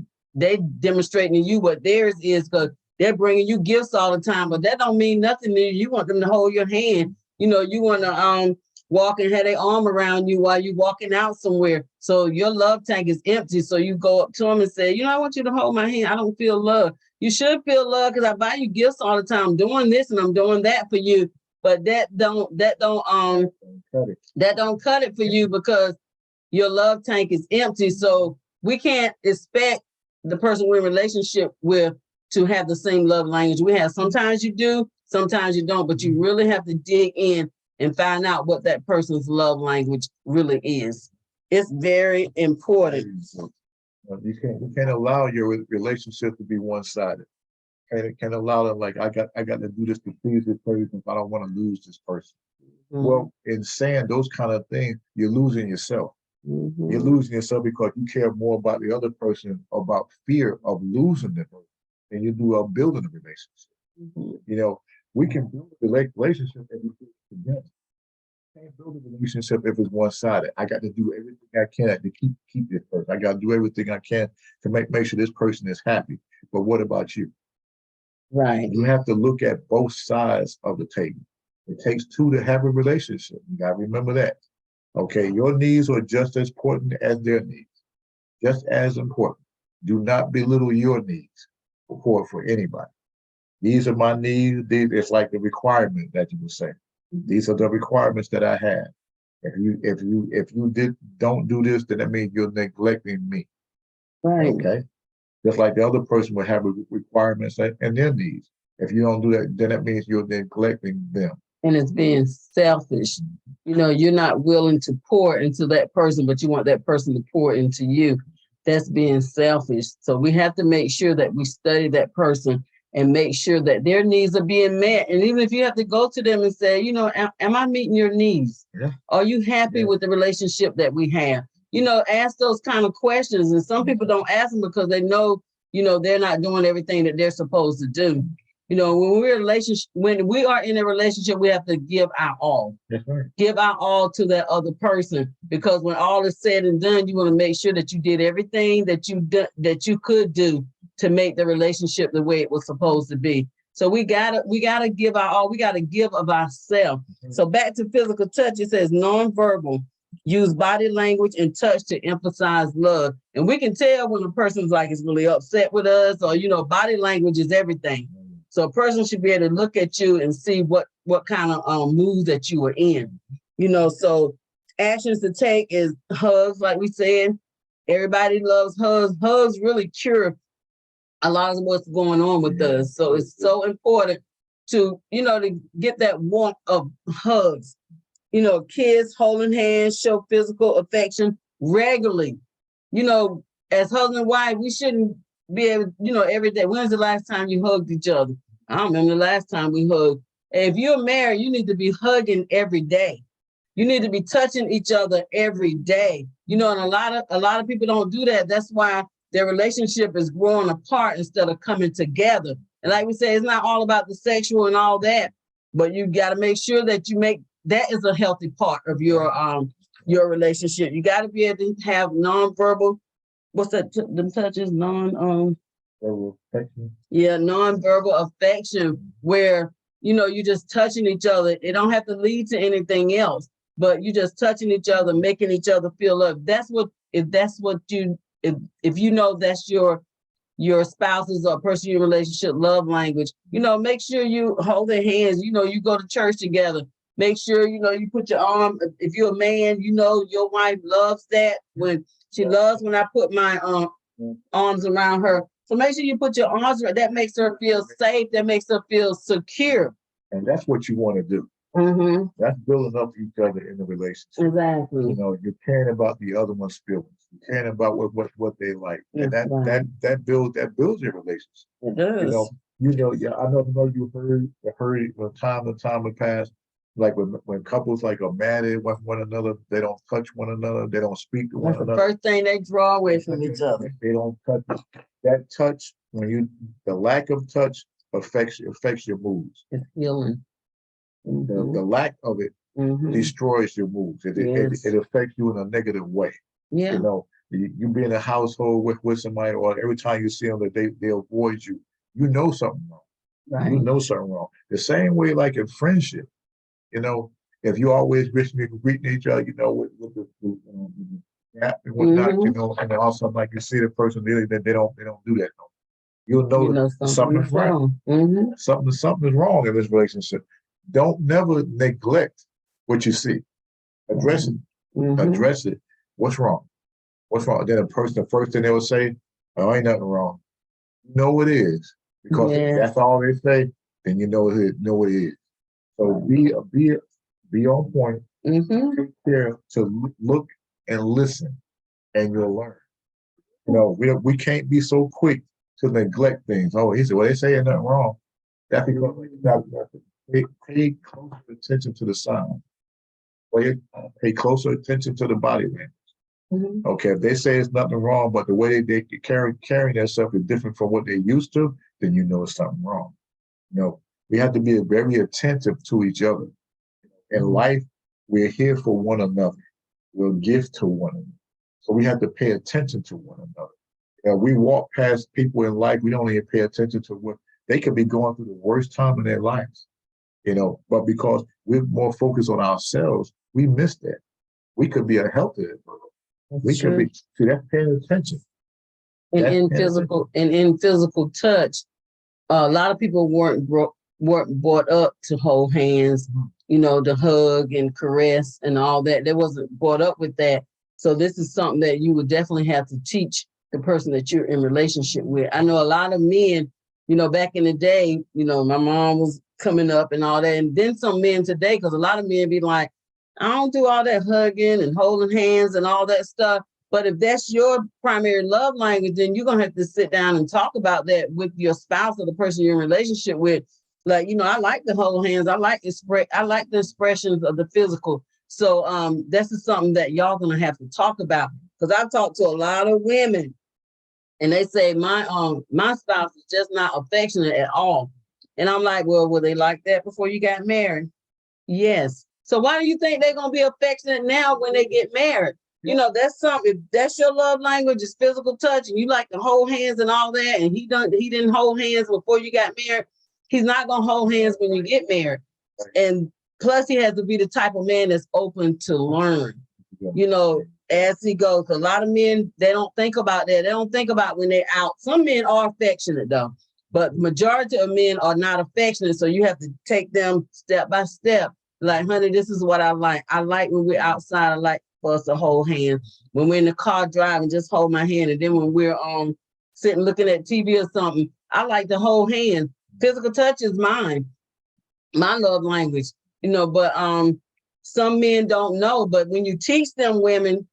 demonstrating to you what theirs is, because they're bringing you gifts all the time, but that don't mean nothing to you. You want them to hold your hand. You know, you want to walk and have their arm around you while you're walking out somewhere. So your love tank is empty. So you go up to them and say, you know, I want you to hold my hand. I don't feel love. You should feel love because I buy you gifts all the time. I'm doing this and I'm doing that for you. But that don't cut it for you, because your love tank is empty. So we can't expect the person we're in a relationship with to have the same love language we have. Sometimes you do, sometimes you don't, but you really have to dig in and find out what that person's love language really is. It's very important. You can't allow your relationship to be one-sided. Can't allow them like I got to do this to please this person if I don't want to lose this person. Mm-hmm. Well, in saying those kind of things, you're losing yourself. Mm-hmm. You're losing yourself because you care more about the other person, about fear of losing the person, than you do of building a relationship. Mm-hmm. You know, we can build a relationship if we do it together. Can't build a relationship if it's one-sided. I got to do everything I can to keep this person. I got to do everything I can to make sure this person is happy. But what about you? Right. You have to look at both sides of the table. It takes two to have a relationship. You got to remember that. Okay, your needs are just as important as their needs. Just as important. Do not belittle your needs for anybody. These are my needs. It's like the requirement that you were saying. These are the requirements that I have. If you don't do this, then that means you're neglecting me. Right. Okay. Just like the other person would have requirements and their needs. If you don't do that, then that means you're neglecting them. And it's being selfish. You know, you're not willing to pour into that person, but you want that person to pour into you. That's being selfish. So we have to make sure that we study that person and make sure that their needs are being met. And even if you have to go to them and say, you know, am I meeting your needs? Yeah. Are you happy with the relationship that we have? You know, ask those kind of questions. And some people don't ask them because they know, you know, they're not doing everything that they're supposed to do. You know, when we are in a relationship, we have to give our all. That's right. Give our all to that other person, because when all is said and done, you want to make sure that you did everything that you could do to make the relationship the way it was supposed to be. So we gotta give our all. We gotta give of ourselves. Mm-hmm. So back to physical touch, it says nonverbal. use body language and touch to emphasize love. And we can tell when a person's like is really upset with us, or body language is everything. So a person should be able to look at you and see what kind of mood that you are in. So actions to take is hugs, like we said. Everybody loves hugs. Hugs really cure a lot of what's going on with us. So it's so important to get that warmth of hugs. Kids holding hands show physical affection regularly. As husband and wife, we shouldn't be able, every day. When's the last time you hugged each other? I don't remember the last time we hugged. And if you're married, you need to be hugging every day. You need to be touching each other every day. And a lot of people don't do that. That's why their relationship is growing apart instead of coming together. And like we say, it's not all about the sexual and all that, but you got to make sure that you make that is a healthy part of your relationship. You got to be able to have nonverbal. What's that? Them touches nonverbal affection, where you're just touching each other. It don't have to lead to anything else, but you just touching each other, making each other feel loved. If you know that's your spouse's or person in your relationship love language, make sure you hold their hands. You go to church together. Make sure, you put your arm, if you're a man, your wife loves that. She loves when I put my arms around her. So make sure you put your arms around, that makes her feel safe. That makes her feel secure. And that's what you want to do. Mm-hmm. That's building up each other in the relationship. Exactly. You're caring about the other one's feelings. You're caring about what they like. And that builds your relationship. It does. I know you heard from time to time in the past, like when couples like are mad at one another, they don't touch one another, they don't speak to one That's the another. first thing they draw away from each other. They don't touch. That touch, the lack of touch affects your moods. It's healing. Mm-hmm. The lack of it destroys your moods. It affects you in a negative way. Yeah. You be in a household with somebody, or every time you see them that they avoid you, something wrong. Right. You know something wrong. The same way, like in friendship, if you always greeting each other, with the gap and whatnot, and all of a sudden, like you see the person, they don't do that. No. You'll know something's wrong. Mm-hmm. Something is wrong in this relationship. Don't never neglect what you see. Address it. Mm-hmm. Address it. What's wrong? What's wrong? Then the first thing they will say, "Oh, ain't nothing wrong." No, it is, because if that's all they say, then you know it is. So be on point. Mm-hmm. Take care to look and listen, and you'll learn. We can't be so quick to neglect things. Oh, he said, well, they say nothing wrong. That's because pay closer attention to the sound. Pay closer attention to the body language. Mm-hmm. Okay, if they say it's nothing wrong, but the way they carrying themselves is different from what they're used to, then it's something wrong. We have to be very attentive to each other. In life, we're here for one another. We'll give to one another. So we have to pay attention to one another. We walk past people in life, we don't even pay attention to what they could be going through the worst time in their lives. But because we're more focused on ourselves, we miss that. We could be a healthier world. We could be, that's paying attention. And in physical touch, a lot of people weren't brought up to hold hands, to hug and caress and all that. They wasn't brought up with that. So this is something that you would definitely have to teach the person that you're in relationship with. I know a lot of men, back in the day, my mom was coming up and all that. And then some men today, because a lot of men be like, I don't do all that hugging and holding hands and all that stuff. But if that's your primary love language, then you're going to have to sit down and talk about that with your spouse or the person you're in a relationship with. Like, I like to hold hands. I like the expressions of the physical. So this is something that y'all going to have to talk about. Because I've talked to a lot of women and they say, my spouse is just not affectionate at all. And I'm like, well, were they like that before you got married? Yes. So why do you think they're going to be affectionate now when they get married? That's something, if that's your love language is physical touch and you like to hold hands and all that, and he didn't hold hands before you got married, he's not going to hold hands when you get married. And plus he has to be the type of man that's open to learn. you know, as he goes. A lot of men, they don't think about that. They don't think about when they're out. Some men are affectionate though, but majority of men are not affectionate. So you have to take them step by step. Like, honey, this is what I like. I like when we're outside, I like for us to hold hands. When we're in the car driving, just hold my hand. And then when we're sitting looking at TV or something, I like to hold hands. Physical touch is mine, my love language, you know, but some men don't know. But when you teach them women,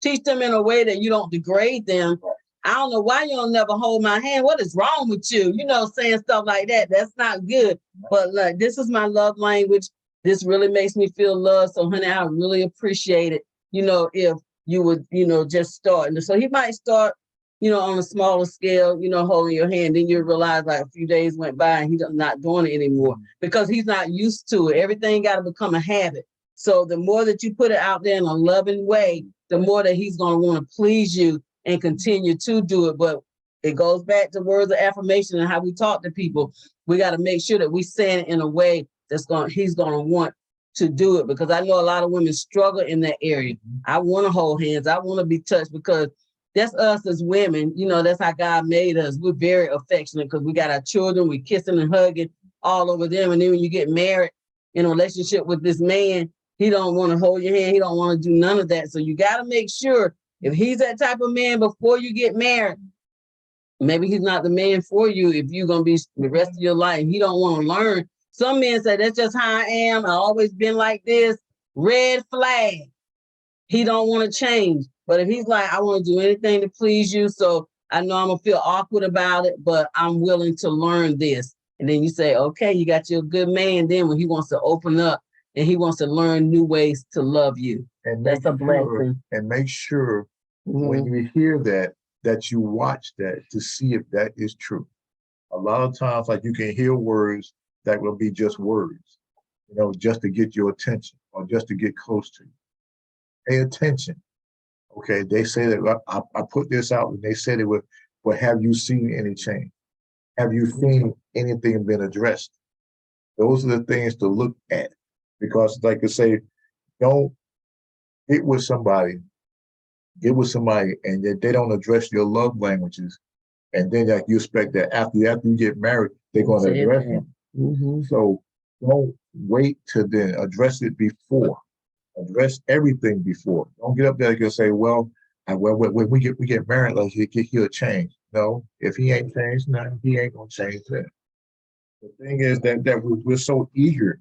teach them in a way that you don't degrade them. I don't know why you don't never hold my hand. What is wrong with you? You know, saying stuff like that. That's not good. But like, this is my love language. This really makes me feel loved. So honey, I really appreciate it. You know, if you would, you know, just start. And so he might start, you know, on a smaller scale, you know, holding your hand. Then you realize like a few days went by and he's not doing it anymore because he's not used to it. Everything got to become a habit. So the more that you put it out there in a loving way, the more that he's going to want to please you and continue to do it. But it goes back to words of affirmation and how we talk to people. We got to make sure that we say it in a way he's going to want to do it, because I know a lot of women struggle in that area. I want to hold hands. I want to be touched, because that's us as women. You know, that's how God made us. We're very affectionate because we got our children. We kissing and hugging all over them. And then when you get married in a relationship with this man, he don't want to hold your hand. He don't want to do none of that. So you got to make sure if he's that type of man before you get married, maybe he's not the man for you if you're going to be the rest of your life. He don't want to learn. Some men say, that's just how I am. I always been like this. Red flag. He don't want to change. But if he's like, I want to do anything to please you, so I know I'm going to feel awkward about it, but I'm willing to learn this. And then you say, okay, you got your good man. Then when he wants to open up and he wants to learn new ways to love you, And that's a blessing. And make sure Mhm. when you hear that you watch that to see if that is true. A lot of times, like, you can hear words that will be just words, you know, just to get your attention or just to get close to you. Pay attention. Okay, they say that I put this out and they said it would, but have you seen any change? Have you seen anything been addressed? Those are the things to look at, because like I say, don't get with somebody and they don't address your love languages. And then like, you expect that after you get married, they're going to address them. Mm-hmm. So don't wait to then address it before. Address everything before. Don't get up there and say, well, when we get married, like he'll change. No, if he ain't changed, no, he ain't gonna change that. The thing is that we're so eager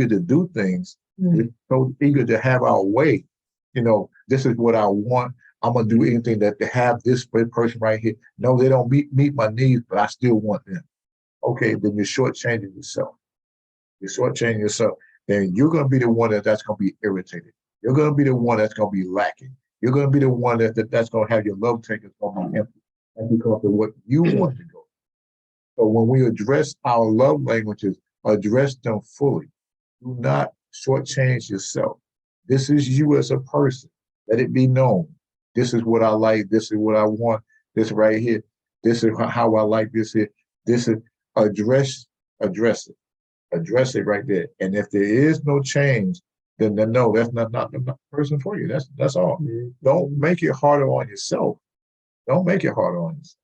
to do things. Mm-hmm. We're so eager to have our way. You know, this is what I want. I'm gonna do anything to have this person right here. No, they don't meet my needs, but I still want them. Okay, then you're shortchanging yourself. Then you're going to be the one that's going to be irritated. You're going to be the one that's going to be lacking. You're going to be the one that's going to have your love tank is going to be empty. And because of what you want to go. So when we address our love languages, address them fully. Do not shortchange yourself. This is you as a person. Let it be known. This is what I like. This is what I want. This right here. This is how I like this here. This is address it. Address it right there. And if there is no change, then no, that's not the person for you. That's all. Mm-hmm. Don't make it harder on yourself. Don't make it harder on yourself.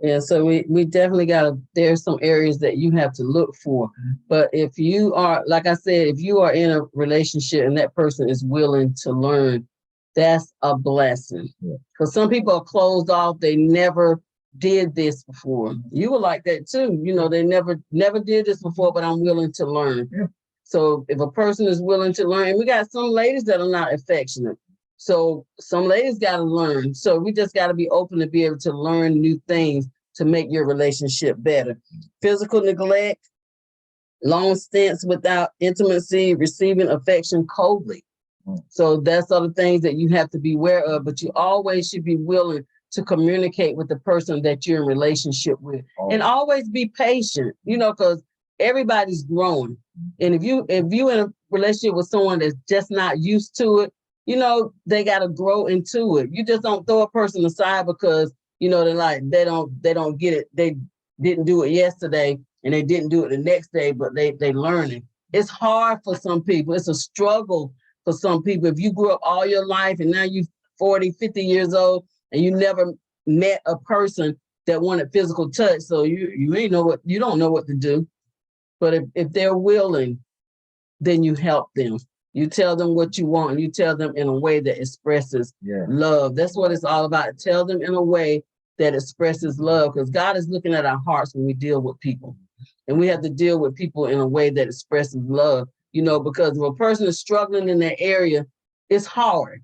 Yeah, so we definitely there's some areas that you have to look for. Mm-hmm. But if you are, like I said, if you are in a relationship and that person is willing to learn, that's a blessing. Because some people are closed off. They never did this before. You were like that too. You know, they never did this before, but I'm willing to learn. Yeah. So if a person is willing to learn, and we got some ladies that are not affectionate. So some ladies got to learn. So we just got to be open to be able to learn new things to make your relationship better. Physical neglect, long stints without intimacy, receiving affection coldly. So that's all the things that you have to be aware of, but you always should be willing to communicate with the person that you're in relationship with. And always be patient, you know, because everybody's growing. And if you in a relationship with someone that's just not used to it, you know, they got to grow into it. You just don't throw a person aside because, you know, they don't get it. They didn't do it yesterday and they didn't do it the next day, but they learning. It's hard for some people. It's a struggle for some people. If you grew up all your life and now you 40, 50 years old and you never met a person that wanted physical touch, so you don't know what to do. But if they're willing, then you help them. You tell them what you want, and you tell them in a way that expresses love. That's what it's all about. Tell them in a way that expresses love, because God is looking at our hearts when we deal with people. And we have to deal with people in a way that expresses love, because if a person is struggling in that area, it's hard.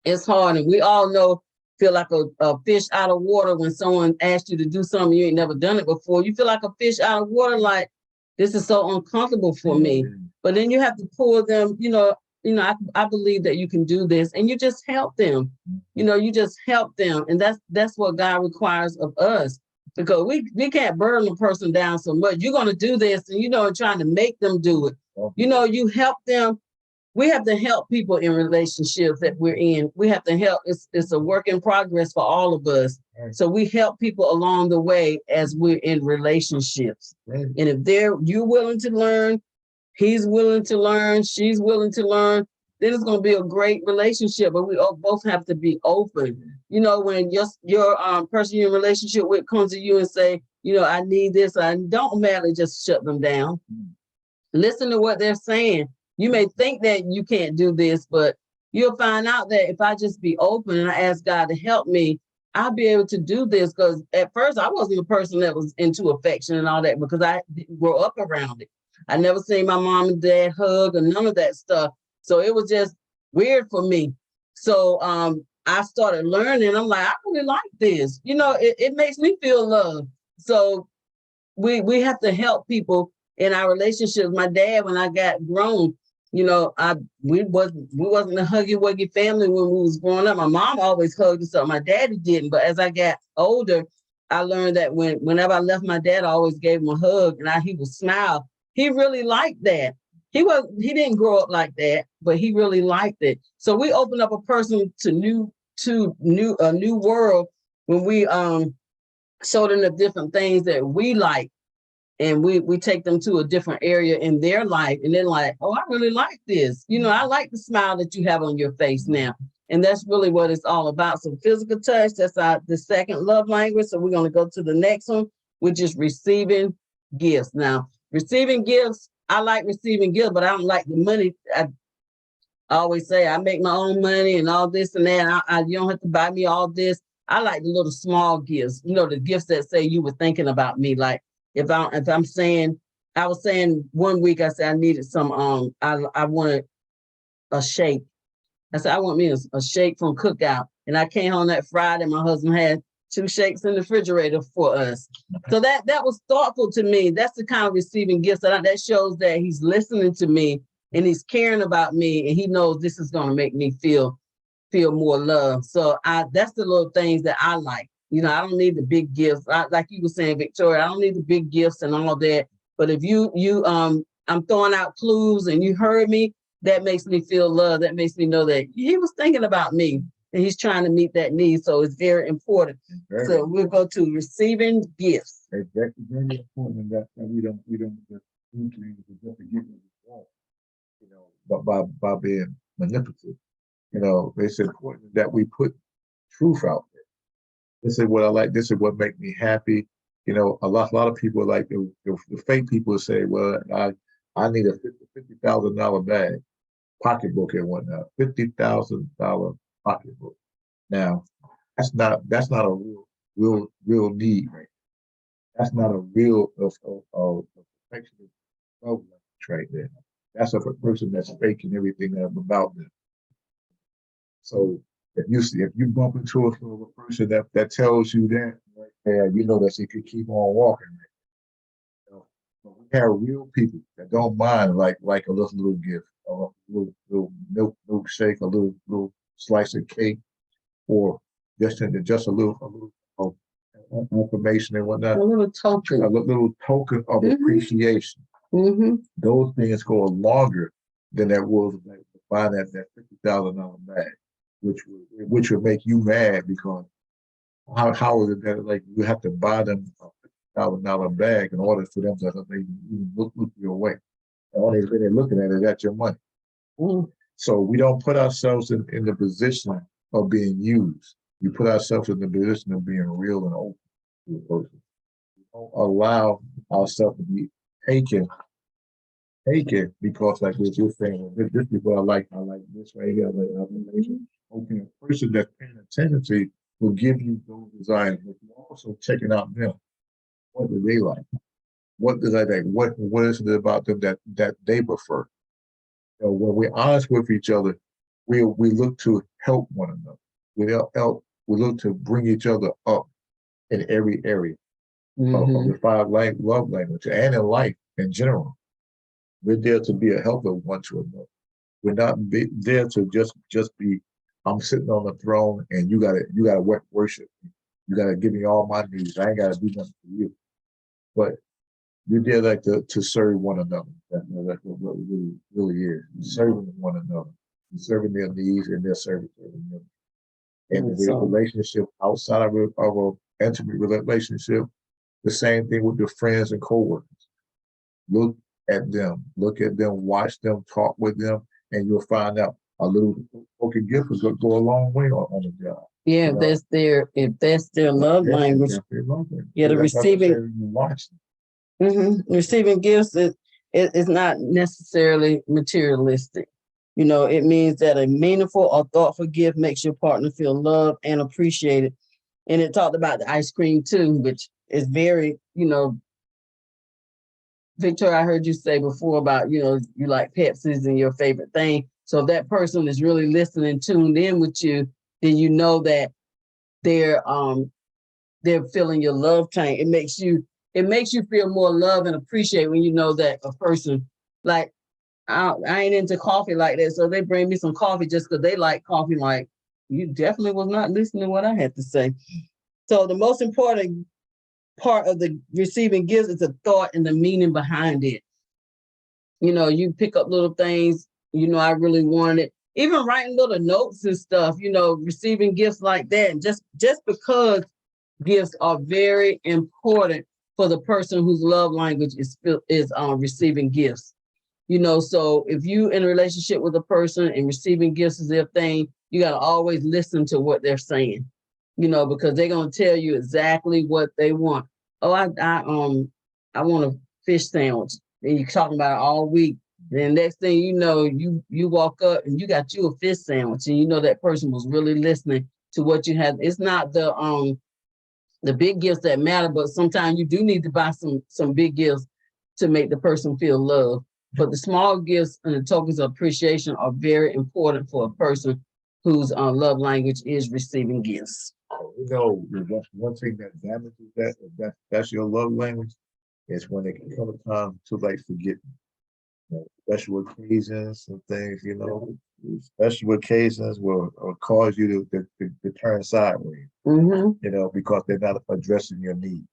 It's hard. And we all feel like a fish out of water when someone asks you to do something you ain't never done it before. You feel like a fish out of water, like, this is so uncomfortable for me. But then you have to pull them, I believe that you can do this, and you just help them. You just help them. And that's what God requires of us, because we can't burden a person down so much. You're going to do this, and, trying to make them do it. You help them. We have to help people in relationships that we're in. We have to help. It's a work in progress for all of us. Right. So we help people along the way as we're in relationships. Right. And if you're willing to learn, he's willing to learn, she's willing to learn, then it's going to be a great relationship. But we both have to be open. When your person you're in a relationship with comes to you and say, I need this, I don't automatically just shut them down. Listen to what they're saying. You may think that you can't do this, but you'll find out that if I just be open and I ask God to help me, I'll be able to do this. Because at first I wasn't a person that was into affection and all that, because I didn't grow up around it. I never seen my mom and dad hug or none of that stuff. So it was just weird for me. So I started learning. I'm like, I really like this. It makes me feel loved. So we have to help people in our relationships. My dad, when I got grown, we wasn't a huggy wuggy family when we was growing up. My mom always hugged us up. My daddy didn't. But as I got older, I learned that whenever I left my dad, I always gave him a hug, and he would smile. He really liked that. He didn't grow up like that, but he really liked it. So we opened up a person to a new world when we showed them the different things that we like. And we take them to a different area in their life, and they're like, oh, I really like this. I like the smile that you have on your face now. And that's really what it's all about. So physical touch, that's the second love language. So we're going to go to the next one, which is receiving gifts. Now, receiving gifts, I like receiving gifts, but I don't like the money. I always say I make my own money and all this and that. You don't have to buy me all this. I like the little small gifts, the gifts that say you were thinking about me. Like, if I'm saying, I was saying one week, I said I needed some, I wanted a shake. I said, I want me a shake from Cookout. And I came home that Friday, my husband had 2 shakes in the refrigerator for us. So that was thoughtful to me. That's the kind of receiving gifts that shows that he's listening to me and he's caring about me, and he knows this is going to make me feel more love. So that's the little things that I like. I don't need the big gifts. Like you were saying, Victoria, I don't need the big gifts and all that. But if I'm throwing out clues and you heard me, that makes me feel love. That makes me know that he was thinking about me and he's trying to meet that need. So it's very important. So we'll go to receiving gifts. That's very important that we don't just do things just to get what we want, but by being manipulative. It's important that we put truth out there. This is what I like. This is what makes me happy. A lot of people, like the fake people, say, "Well, I need a $50,000 bag, pocketbook and whatnot. $50,000 pocketbook." Now, that's not a real need, right? That's not a real affectionate love language right there. That's a person that's faking everything about them. So if you bump into a person that tells you that, right, that you could keep on walking. Right? But we have real people that don't mind like a little gift, a little milkshake, a little slice of cake, or just a little information and whatnot. A little token. A little token of appreciation. Mm-hmm. Those things go longer than that was like buying that $50,000 bag. Which would make you mad, because how is it that like you have to buy them a $50,000 bag in order for them to even look your way? And all they're looking at is at your money. So we don't put ourselves in the position of being used. We put ourselves in the position of being real and open to the person. We don't allow ourselves to be taken because like what you're saying, well, this is what I like this right here, okay, a person that's paying attention to you will give you those desires, but you're also checking out them. What do they like? What do they like? What is it about them that they prefer? You know, when we're honest with each other, we look to help one another. We look to bring each other up in every area of Mhm. the love language and in life in general. We're there to be a helper one to another. We're not there to just be. I'm sitting on the throne, and you gotta worship me. You gotta give me all my needs. I ain't gotta do nothing for you. But you're there like to serve one another. That's what it really is. Serving one another, serving their needs, and they're serving them. And the So, relationship outside of an intimate relationship, the same thing with your friends and coworkers. Look look at them, watch them, talk with them, and you'll find out a little spoken gift will go a long way on the job. yeah, You know? if that's their love Yeah, language, that's their love language. yeah, the That's what I'm saying, receiving, you watch them. receiving gifts is not necessarily materialistic. You know, it means that a meaningful or thoughtful gift makes your partner feel loved and appreciated. And it talked about the ice cream too, which is very, Victor, I heard you say before about, you like Pepsi's and your favorite thing. So if that person is really listening, tuned in with you, then you know that they're feeling your love tank. It makes you feel more love and appreciate when you know that a person, like, I ain't into coffee like that. So they bring me some coffee just because they like coffee. Like, you definitely was not listening to what I had to say. So the most important part of the receiving gifts is the thought and the meaning behind it. You pick up little things, I really wanted it. Even writing little notes and stuff, receiving gifts like that. And just because gifts are very important for the person whose love language is receiving gifts. So if you in a relationship with a person and receiving gifts is their thing, you got to always listen to what they're saying, because they're going to tell you exactly what they want. Oh, I want a fish sandwich. And you're talking about it all week. Then next thing you know, you walk up and you got you a fish sandwich, and that person was really listening to what you had. It's not the big gifts that matter, but sometimes you do need to buy some big gifts to make the person feel loved. But the small gifts and the tokens of appreciation are very important for a person whose love language is receiving gifts. That's one thing that damages that. If that's your love language, is when it can come a time to like forgetting. Special occasions and things, special occasions will cause you to turn sideways, because they're not addressing your need.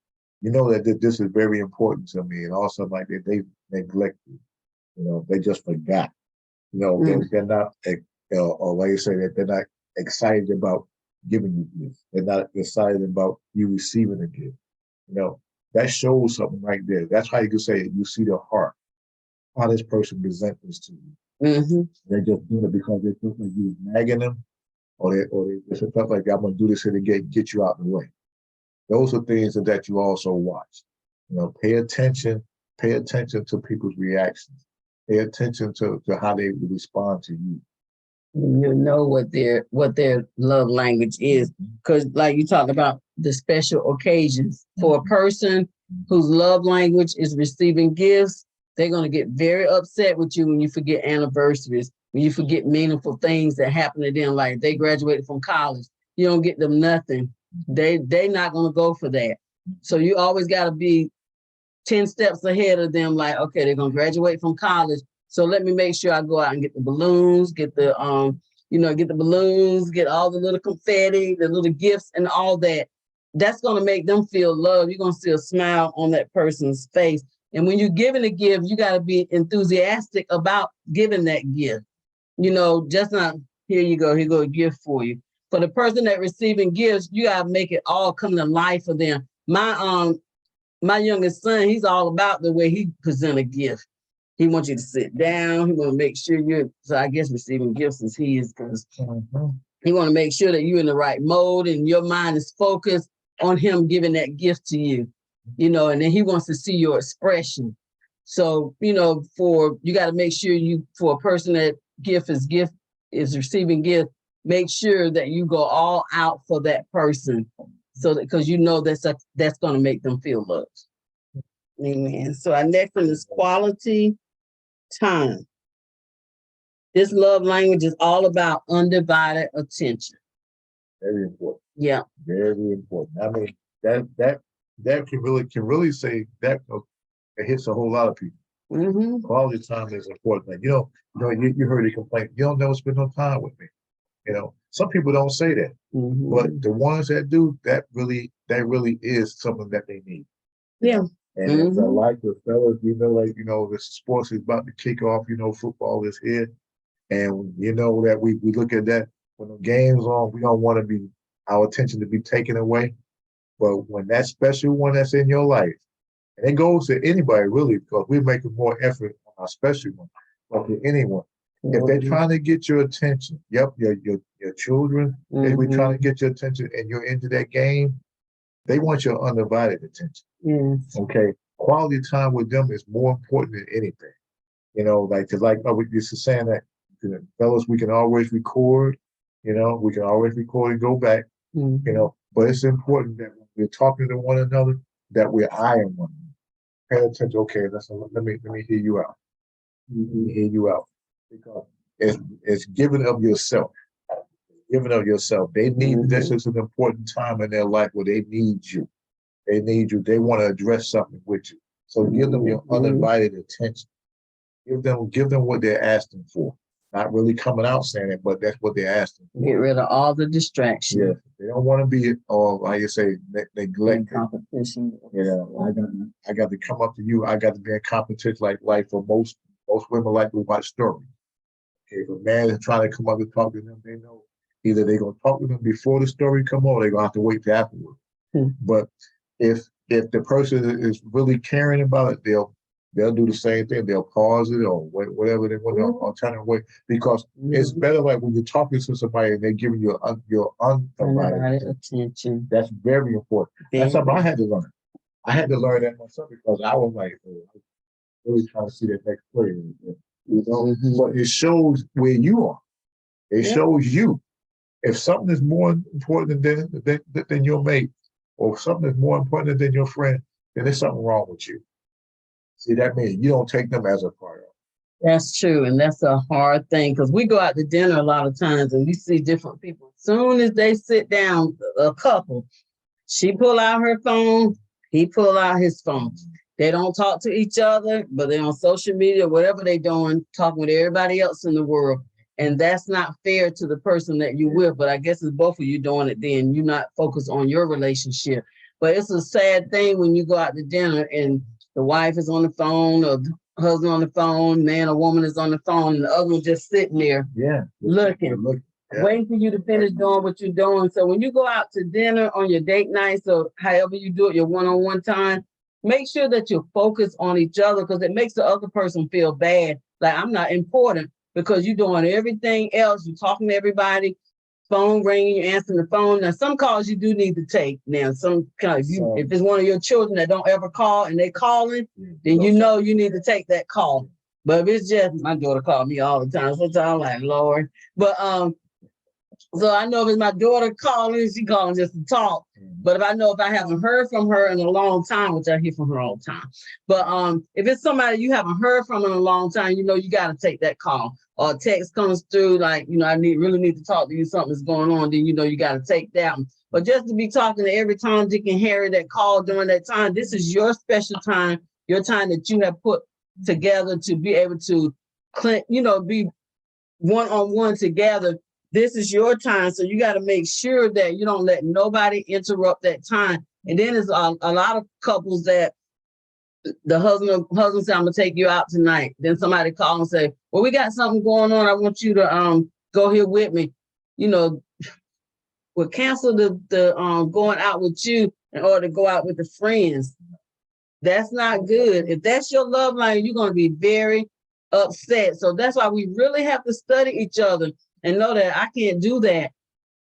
You know that this is very important to me, and also like that they neglected, they just forgot. They're not, or like you say, that they're not excited about giving you gifts. They're not excited about you receiving a gift. That shows something right there. That's how you can say it. You see their heart. How this person present this to you. They're just doing it because they feel like you're nagging them, or they just felt like I'm gonna do this here to get you out of the way. Those are things that you also watch. Pay attention to people's reactions. Pay attention to how they respond to you. You know what their love language is, because like you talked about the special occasions for a person whose love language is receiving gifts. They're going to get very upset with you when you forget anniversaries, when you forget meaningful things that happen to them, like they graduated from college. You don't get them nothing. They're not going to go for that. So you always got to be 10 steps ahead of them, like, okay, they're going to graduate from college. So let me make sure I go out and get the balloons, get the balloons, get all the little confetti, the little gifts and all that. That's going to make them feel loved. You're going to see a smile on that person's face. And when you're giving a gift, you got to be enthusiastic about giving that gift. Just not, here you go a gift for you. For the person that receiving gifts, you got to make it all come to life for them. My youngest son, he's all about the way he present a gift. He wants you to sit down. He want to make sure you're, so I guess receiving gifts is his, because he want to make sure that you're in the right mode and your mind is focused on him giving that gift to you, you know, and then he wants to see your expression. So, you know, you got to make sure for a person that is receiving gift, make sure that you go all out for that person. So that, because you know that's going to make them feel loved. Amen. So our next one is quality time. This love language is all about undivided attention. Very important. Yeah. Very important. I mean, that can really say that it hits a whole lot of people. Mm-hmm. Quality time is important. Like, you heard the complaint. You don't never spend no time with me. You know, some people don't say that, Mm-hmm. but the ones that do, that really is something that they need. Yeah. And it's like with fellas, the sports is about to kick off. Football is here, and that we look at that when the game's on. We don't want our attention to be taken away. But when that special one that's in your life, and it goes to anybody really, because we're making more effort on our special one, or to anyone. If they're trying to get your attention, your children, if we're trying to get your attention and you're into that game, they want your undivided attention. Yes. Okay. Quality time with them is more important than anything. We used to saying that, fellas, we can always record, we can always record and go back, but it's important that when we're talking to one another, that we're eyeing one another. Pay attention. Okay, let me hear you out. Let me hear you out. Because it's giving of yourself. Giving of yourself. They need this is an important time in their life where they need you. They need you. They want to address something with you. So give them your undivided attention. Give them what they're asking for. Not really coming out saying it, but that's what they're asking for. Get rid of all the distractions. Yeah. They don't want to be, like you say, neglected. Competition. I got to come up to you. I got to be in competition like for most women like to watch stories. Okay, if a man is trying to come up and talk to them, they know either they're gonna talk to them before the story come on, or they're gonna have to wait till afterward. But if the person is really caring about it, they'll do the same thing. They'll pause it or whatever they want, alternative way, because it's better like when you're talking to somebody and they're giving you your undivided attention. That's very important. That's something I had to learn. I had to learn that myself because I was like, really trying to see that next player. But it shows where you are. It shows you. If something is more important than your mate, or something is more important than your friend, then there's something wrong with you. See, that means you don't take them as a priority. That's true. And that's a hard thing because we go out to dinner a lot of times and we see different people. As soon as they sit down, a couple, she pull out her phone, he pull out his phone. They don't talk to each other, but they're on social media, whatever they're doing, talking with everybody else in the world. And that's not fair to the person that you with. But I guess it's both of you doing it then. You're not focused on your relationship. But it's a sad thing when you go out to dinner and the wife is on the phone or the husband on the phone, man or woman is on the phone, and the other one just sitting there looking. Waiting for you to finish doing what you're doing. So when you go out to dinner on your date nights or however you do it, your one-on-one time, make sure that you're focused on each other because it makes the other person feel bad. Like I'm not important because you're doing everything else. You're talking to everybody, phone ringing, you're answering the phone. Now, some calls you do need to take. Now, if it's one of your children that don't ever call and they calling, then you know you need to take that call. But if it's just, my daughter called me all the time. Sometimes I'm like, Lord. But so I know if it's my daughter calling, she calling just to talk. But if I haven't heard from her in a long time, which I hear from her all the time. But if it's somebody you haven't heard from in a long time, you got to take that call. Or a text comes through like, I really need to talk to you. Something's going on. Then, you got to take that one. But just to be talking to every Tom, Dick, and Harry that called during that time, this is your special time, your time that you have put together to be able to, be one-on-one together. This is your time. So you got to make sure that you don't let nobody interrupt that time. And then there's a lot of couples that the husband said, I'm going to take you out tonight. Then somebody call and say, well, we got something going on. I want you to go here with me. We'll cancel the going out with you in order to go out with the friends. That's not good. If that's your love language, you're going to be very upset. So that's why we really have to study each other and know that I can't do that.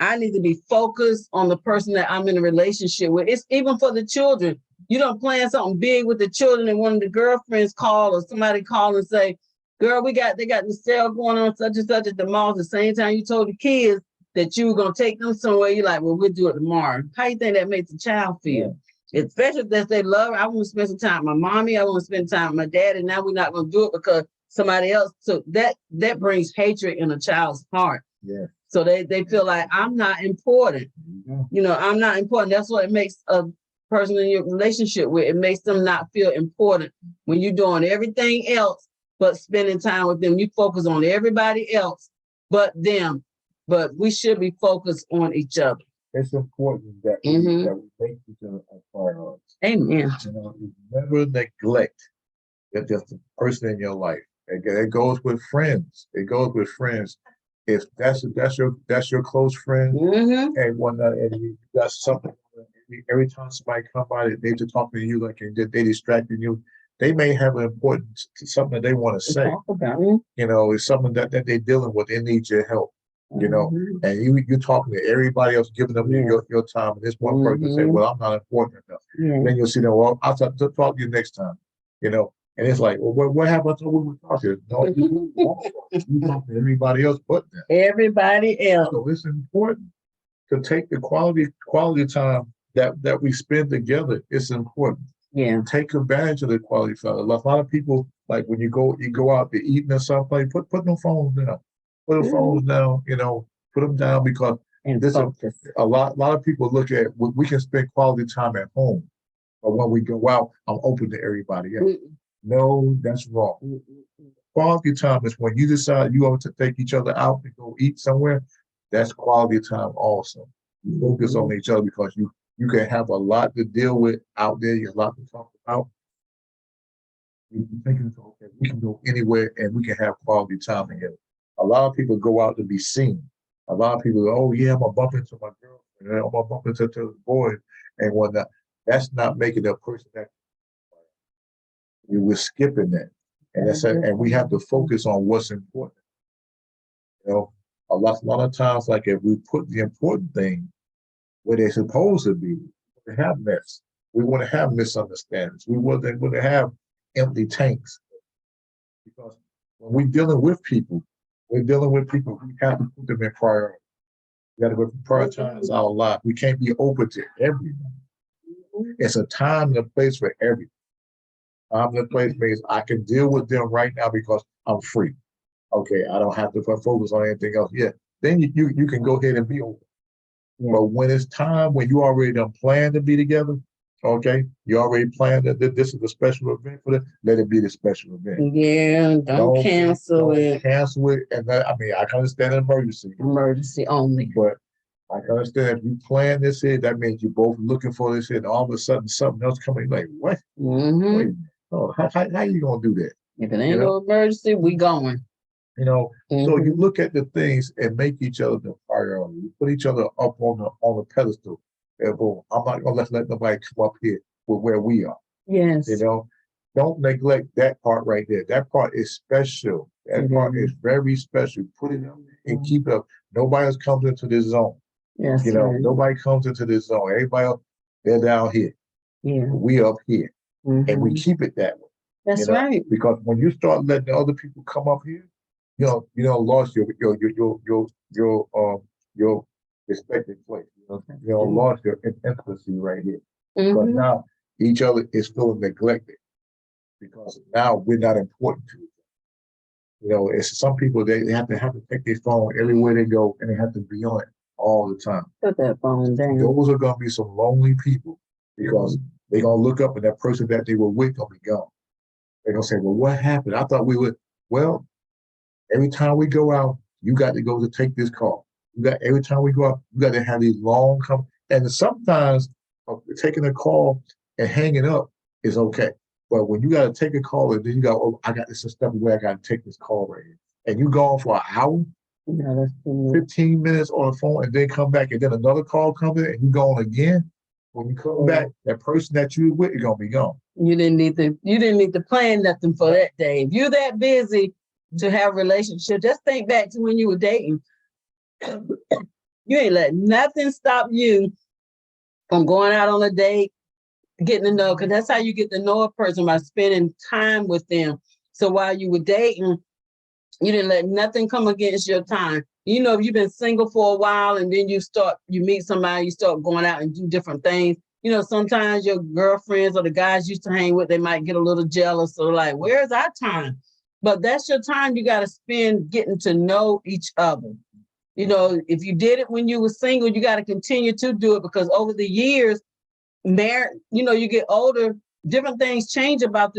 I need to be focused on the person that I'm in a relationship with. It's even for the children. You don't plan something big with the children and one of the girlfriends call or somebody call and say, girl, they got the sale going on such and such at the mall. At the same time you told the kids that you were going to take them somewhere. You're like, well, we'll do it tomorrow. How you think that makes the child feel? Especially if they love, I want to spend some time with my mommy. I want to spend time with my dad. And now we're not going to do it because somebody else took that. That brings hatred in a child's heart. Yeah. So they feel like I'm not important. You know, I'm not important. That's what it makes a person in your relationship with. It makes them not feel important. When you're doing everything else but spending time with them, you focus on everybody else but them. But we should be focused on each other. It's important that we, that we make each other a priority. Amen. You know, you never neglect that just the person in your life. It goes with friends. It goes with friends. If that's your close friend, and whatnot, and you got something. Every time somebody come by, they to talk to you like they distracting you. They may have an important something that they want to say. Talk about You know, it's something that they're dealing with. They need your help. You know, and you're talking to everybody else, giving them your time. And this one person say, "Well, I'm not important enough." Then you'll see them. Well, I'll talk to you next time. You know, and it's like, well, what happened to we were talking? No, you talk to everybody else but them. Everybody else. So it's important to take the quality time that we spend together. It's important. Yeah. Take advantage of the quality time. A lot of people, like when you go out to eat or something, put them phones down. Put the phones down, you know, put them down because this a lot of people look at we can spend quality time at home, but when we go out, I'm open to everybody else. No, that's wrong. Quality time is when you decide you want to take each other out and go eat somewhere. That's quality time also. You focus on each other because you can have a lot to deal with out there. You have a lot to talk about. You think, okay, we can go anywhere and we can have quality time together. A lot of people go out to be seen. A lot of people go, oh yeah, I'm gonna bump into my girlfriend, I'm gonna bump into the boy and whatnot. That's not making a person that you were skipping that. And that's it. And we have to focus on what's important. You know, a lot of times, like if we put the important thing where they're supposed to be, we have mess. We want to have misunderstandings. We want to have empty tanks. Because when we're dealing with people, we have to put them in priority. We got to prioritize our life. We can't be open to everyone. It's a time and a place for everyone. Time and a place means I can deal with them right now because I'm free. Okay, I don't have to focus on anything else yet. Then you can go ahead and be open. But when it's time, when you already done planned to be together, okay, you already planned that this is a special event for them, let it be the special event. Yeah, don't cancel it. Cancel it. And that, I mean, I can understand an emergency. Emergency only. But I can understand if you plan this here, that means you're both looking for this here, and all of a sudden something else coming, like, what? Wait, oh, how you gonna do that? If it ain't no emergency, we going. You know, so you look at the things and make each other the priority. You put each other up on the pedestal. And boom, I'm not gonna let nobody come up here with where we are. Yes. You know, don't neglect that part right there. That part is special. That part is very special. Put it up and keep it up. Nobody else comes into this zone. Yes. You know, nobody comes into this zone. Everybody else, they're down here. Yeah. We up here. And we keep it that way. That's right. Because when you start letting the other people come up here, you lost your respected place. Lost your intimacy right here. Because now each other is feeling neglected because now we're not important to each other. You know, it's some people they have to take their phone everywhere they go and they have to be on it all the time. Put that phone down. Those are gonna be some lonely people because they're gonna look up and that person that they were with gonna be gone. They're gonna say, well, what happened? I thought we would. Well, every time we go out, you got to go to take this call. Every time we go out, you got to have these long and sometimes taking a call and hanging up is okay. But when you got to take a call and then you go, oh, I got this stuff where I got to take this call right here. And you gone for an hour, 15 minutes on the phone and then come back and then another call comes in and you go on again. When you come back, that person that you were with is going to be gone. You didn't need to plan nothing for that day. If you're that busy to have a relationship, just think back to when you were dating. You ain't let nothing stop you from going out on a date, getting to know, because that's how you get to know a person, by spending time with them. So while you were dating, you didn't let nothing come against your time. You know, if you've been single for a while and then you meet somebody, you start going out and do different things. You know, sometimes your girlfriends or the guys you used to hang with, they might get a little jealous or like, where's our time? But that's your time you got to spend getting to know each other. You know, if you did it when you were single, you got to continue to do it, because over the years, you get older, different things change about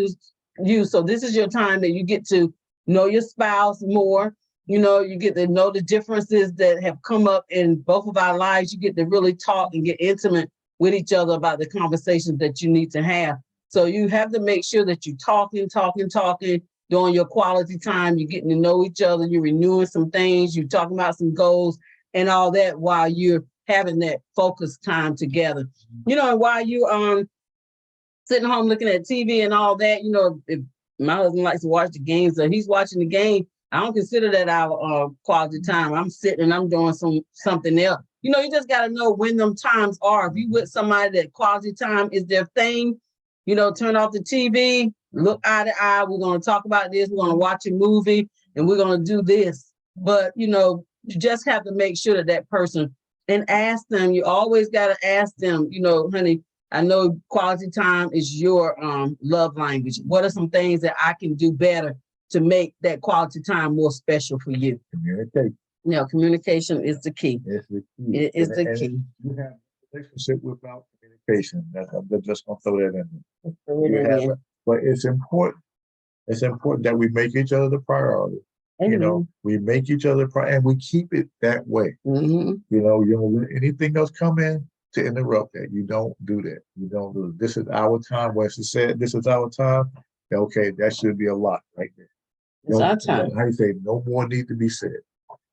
you. So this is your time that you get to know your spouse more. You know, you get to know the differences that have come up in both of our lives. You get to really talk and get intimate with each other about the conversations that you need to have. So you have to make sure that you're talking during your quality time. You're getting to know each other. You're renewing some things. You're talking about some goals and all that while you're having that focused time together. You know, and while you sitting home looking at TV and all that, you know, if my husband likes to watch the games, so he's watching the game, I don't consider that our quality time. I'm sitting and I'm doing something else. You know, you just got to know when them times are. If you with somebody that quality time is their thing, you know, turn off the TV, look eye to eye. We're going to talk about this. We're going to watch a movie and we're going to do this. But, you know, you just have to make sure that person, and ask them, you always got to ask them, you know, honey, I know quality time is your love language. What are some things that I can do better to make that quality time more special for you? Communicate. You know, communication is the key. It's the key. It is the key. You have a relationship without communication. I'm just gonna throw that in there. But it's important. It's important that we make each other the priority. You know, we make each other and we keep it that way. Mm-hmm. You know, you don't let anything else come in to interrupt that. You don't do that. You don't do it. This is our time. Once you said this is our time, okay, that should be a lot right there. It's our time. How you say, no more need to be said.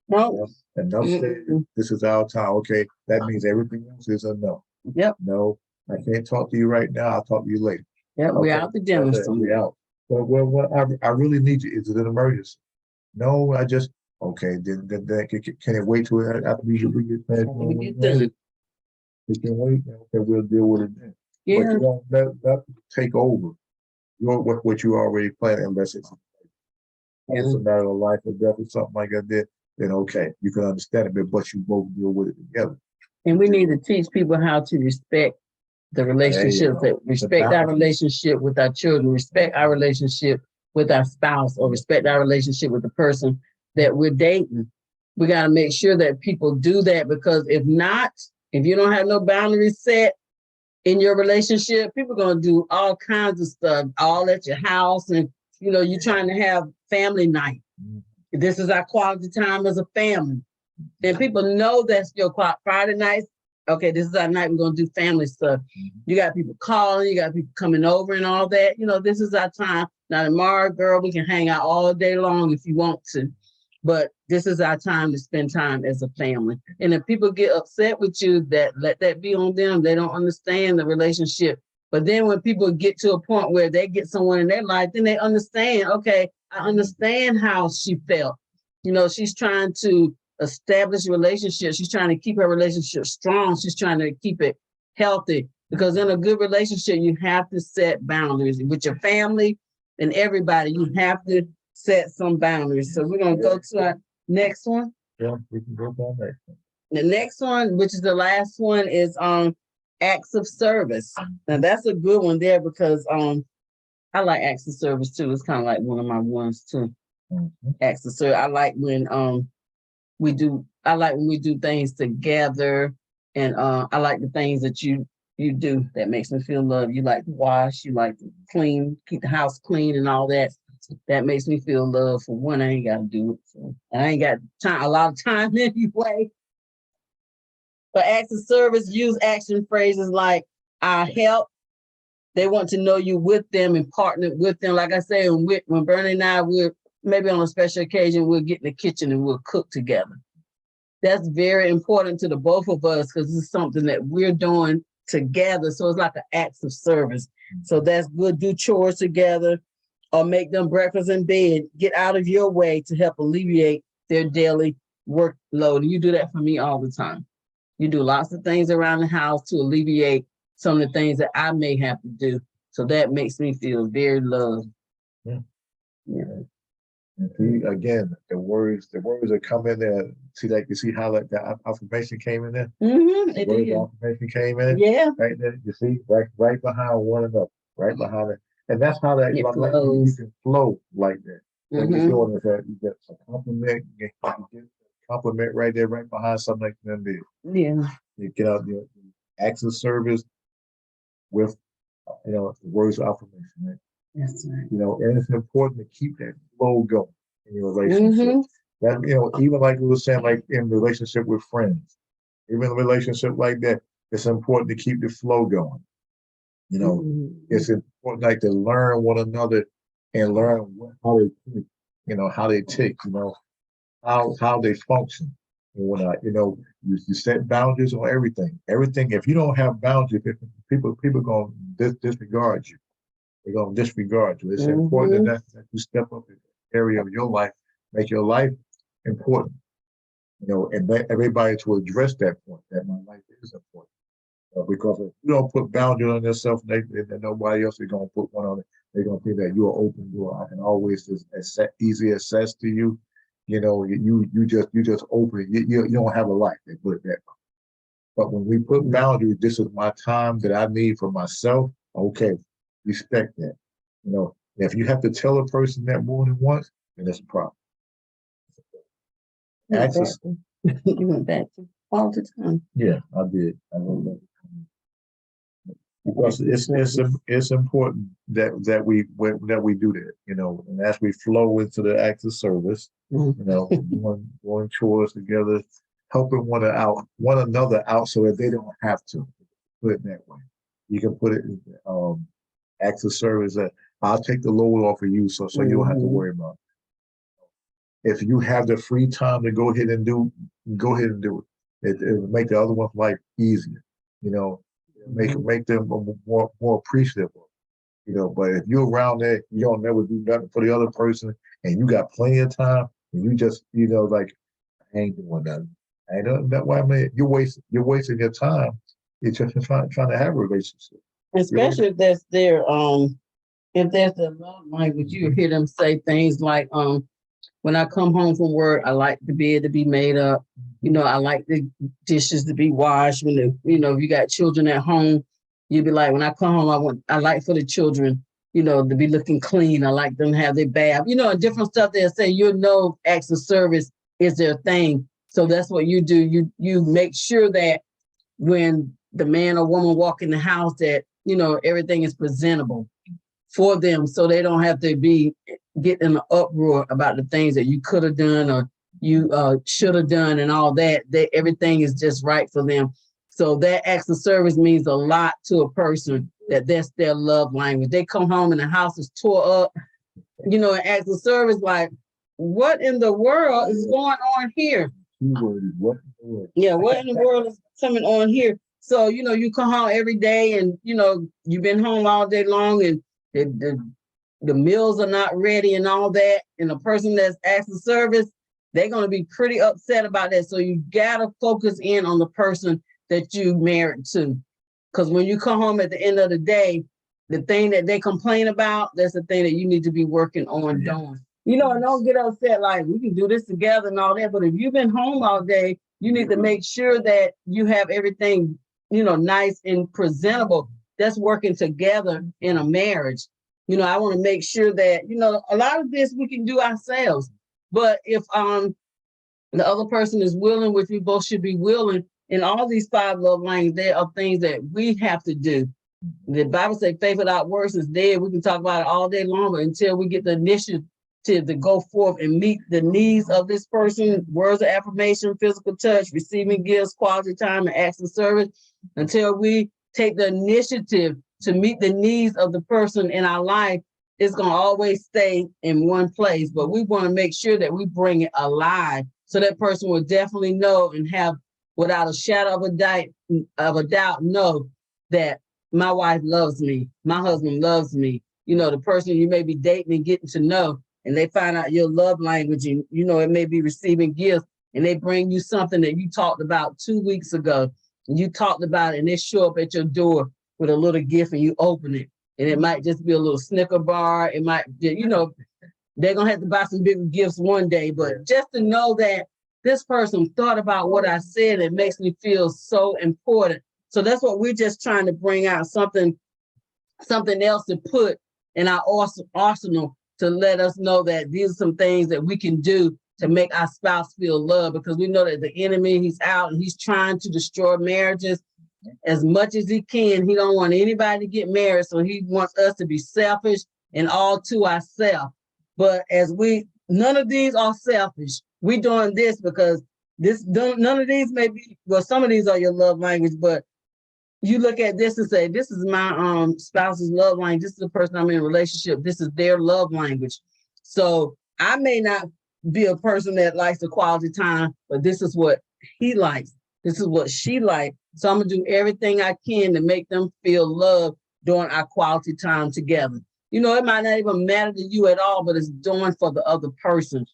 No. Enough said. This is our time. Okay, that means everything else is a no. Yep. No, I can't talk to you right now. I'll talk to you later. Yep, okay. We're out to dinner. We're out. Well, I really need you. Is it an emergency? No, I just, okay, then can it wait till after we get done? It can wait. Okay, we'll deal with it then. Yeah. But you don't let that take over what you already planned, unless it's a matter of life or death or something like that. Then okay, you can understand it, but you both deal with it together. And we need to teach people how to respect the relationships, that respect our relationship with our children, respect our relationship with our spouse, or respect our relationship with the person that we're dating. We got to make sure that people do that, because if not, if you don't have no boundaries set in your relationship, people are going to do all kinds of stuff all at your house. And, you know, you're trying to have family night. This is our quality time as a family. And people know that's your Friday nights. Okay, this is our night. We're going to do family stuff. You got people calling. You got people coming over and all that. You know, this is our time. Now, tomorrow, girl, we can hang out all day long if you want to. But this is our time to spend time as a family. And if people get upset with you, let that be on them. They don't understand the relationship. But then when people get to a point where they get someone in their life, then they understand, okay, I understand how she felt. You know, she's trying to establish a relationship. She's trying to keep her relationship strong. She's trying to keep it healthy, because in a good relationship, you have to set boundaries with your family and everybody. You have to set some boundaries. So we're going to go to our next one. Yeah, we can go down next one. The next one, which is the last one, is acts of service. Now that's a good one there, because I like acts of service too. It's kind of like one of my ones too. Acts of service. I like when we do things together, and I like the things that you do that makes me feel love. You like to wash, you like to clean, keep the house clean and all that. That makes me feel love. For one, I ain't got to do it. So I ain't got a lot of time anyway. For acts of service, use action phrases like "I help." They want to know you with them and partner with them. Like I say, when Bernie and I, we're maybe on a special occasion, we'll get in the kitchen and we'll cook together. That's very important to the both of us, because it's something that we're doing together. So it's like an acts of service. So that's good. Do chores together or make them breakfast in bed. Get out of your way to help alleviate their daily workload. You do that for me all the time. You do lots of things around the house to alleviate some of the things that I may have to do. So that makes me feel very loved. Yeah. Yeah. And see, again, the words that come in there. See, like you see how that affirmation came in there. Mm-hmm. The It words is. of affirmation came in. Yeah. Right there, you see, right behind one another, right behind it, and that's how that It like, you flows. can flow like that. What you're Mhm. doing is that you get a compliment, you get a compliment right there, right behind something like that. Yeah. You get out your acts of service with, the words of affirmation. Right? That's right. And it's important to keep that flow going in your relationship. Mhm. That even like we were saying, like in relationship with friends, even in a relationship like that, it's important to keep the flow going. Mhm. It's important like to learn one another and learn how they think, how they tick, how they function and whatnot. You set boundaries on everything. Everything. If you don't have boundaries, people gonna disregard you. They're gonna disregard you. It's important that you step up in the area of your life, make your life important. And let everybody to address that point that my life is important. Because if you don't put boundaries on yourself, then nobody else is gonna put one on it. They're gonna think that you're open door. I can always easy access to you. You just open. You don't have a life. They put it that way. But when we put boundaries, this is my time that I need for myself. Okay, respect that. If you have to tell a person that more than once, then that's a problem. Access. You went back to all the time. Yeah, I did. I know that. Because it's important that we do that, and as we flow into the acts of service, doing chores together, helping one another out so that they don't have to put it that way. You can put it in acts of service that I'll take the load off of you, so you don't have to worry about it. If you have the free time to go ahead and do it. It'll make the other one's life easier, make them more appreciative. But if you're around there, you don't never do nothing for the other person, and you got plenty of time, and you just like I ain't doing nothing. I ain't that why you're wasting your time. You're just trying to have a relationship. Especially if that's their love language, you hear them say things like, when I come home from work, I like the bed to be made up. I like the dishes to be washed. When if you got children at home, you'd be like, when I come home, I like for the children, to be looking clean. I like them to have their bath, and different stuff they'll say, acts of service is their thing. So that's what you do. You make sure that when the man or woman walk in the house that, everything is presentable for them, so they don't have to get in an uproar about the things that you could have done or you should have done and all that. Everything is just right for them. So that acts of service means a lot to a person, that's their love language. They come home and the house is tore up, and acts of service like, what in the world is going on here? Yeah, what in the world is coming on here? So, you come home every day and, you've been home all day long and the meals are not ready and all that. And the person that's asking service, they're going to be pretty upset about that. So you got to focus in on the person that you married to. Because when you come home at the end of the day, the thing that they complain about, that's the thing that you need to be working on doing. And don't get upset like, we can do this together and all that. But if you've been home all day, you need to make sure that you have everything, nice and presentable. That's working together in a marriage. I want to make sure that, a lot of this we can do ourselves. But if the other person is willing, which we both should be willing, in all these 5 love languages, there are things that we have to do. The Bible says faith without works is dead. We can talk about it all day long, but until we get the initiative to go forth and meet the needs of this person, words of affirmation, physical touch, receiving gifts, quality time, and acts of service, until we take the initiative to meet the needs of the person in our life, it's going to always stay in one place. But we want to make sure that we bring it alive so that person will definitely know and have, without a shadow of a doubt, know that my wife loves me, my husband loves me. You know, the person you may be dating and getting to know, and they find out your love language, and you know, it may be receiving gifts, and they bring you something that you talked about 2 weeks ago, and you talked about it, and they show up at your door with a little gift, and you open it, and it might just be a little Snicker bar. It might, you know, they're gonna have to buy some bigger gifts one day, but just to know that this person thought about what I said, it makes me feel so important. So that's what we're just trying to bring out, something else to put in our arsenal to let us know that these are some things that we can do to make our spouse feel loved, because we know that the enemy, he's out and he's trying to destroy marriages as much as he can. He don't want anybody to get married, so he wants us to be selfish and all to ourselves. But none of these are selfish. We doing this because none of these may be, well, some of these are your love language, but you look at this and say, this is my spouse's love language. This is the person I'm in a relationship. This is their love language. So I may not be a person that likes the quality time, but this is what he likes. This is what she likes. So I'm gonna do everything I can to make them feel loved during our quality time together. You know, it might not even matter to you at all, but it's doing for the other person.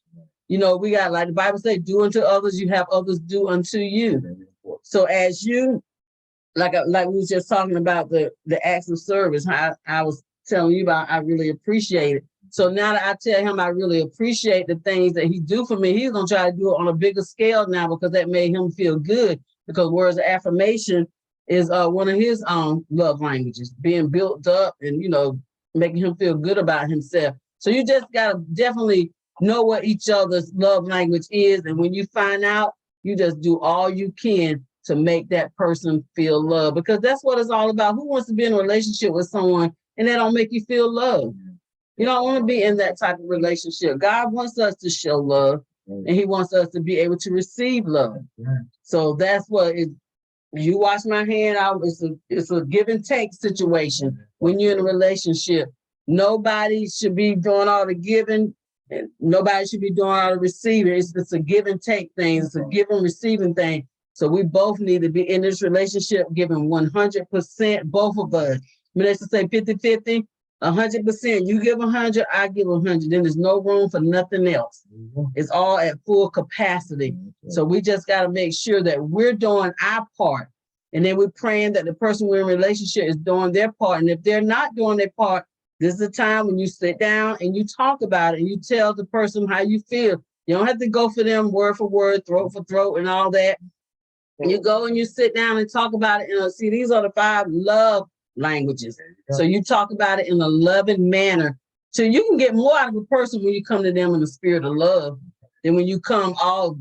You know, we got, like the Bible says, do unto others, you have others do unto you. So as you, like we was just talking about the acts of service, how I was telling you about, I really appreciate it. So now that I tell him I really appreciate the things that he do for me, he's gonna try to do it on a bigger scale now, because that made him feel good. Because words of affirmation is one of his love languages, being built up and, you know, making him feel good about himself. So you just gotta definitely know what each other's love language is, and when you find out, you just do all you can to make that person feel loved, because that's what it's all about. Who wants to be in a relationship with someone and they don't make you feel loved? You don't want to be in that type of relationship. God wants us to show love, and he wants us to be able to receive love. So that's what it, you wash my hand out. It's a give and take situation when you're in a relationship. Nobody should be doing all the giving, and nobody should be doing all the receiving. It's a give and take thing. It's a give and receiving thing. So we both need to be in this relationship giving 100%, both of us. I mean, let's just say 50-50, 100%. You give 100, I give 100. Then there's no room for nothing else. It's all at full capacity. So we just got to make sure that we're doing our part. And then we're praying that the person we're in a relationship is doing their part. And if they're not doing their part, this is the time when you sit down and you talk about it and you tell the person how you feel. You don't have to go for them word for word, throat for throat, and all that. You go and you sit down and talk about it. And see, these are the 5 love languages. So you talk about it in a loving manner. So you can get more out of a person when you come to them in the spirit of love than when you come all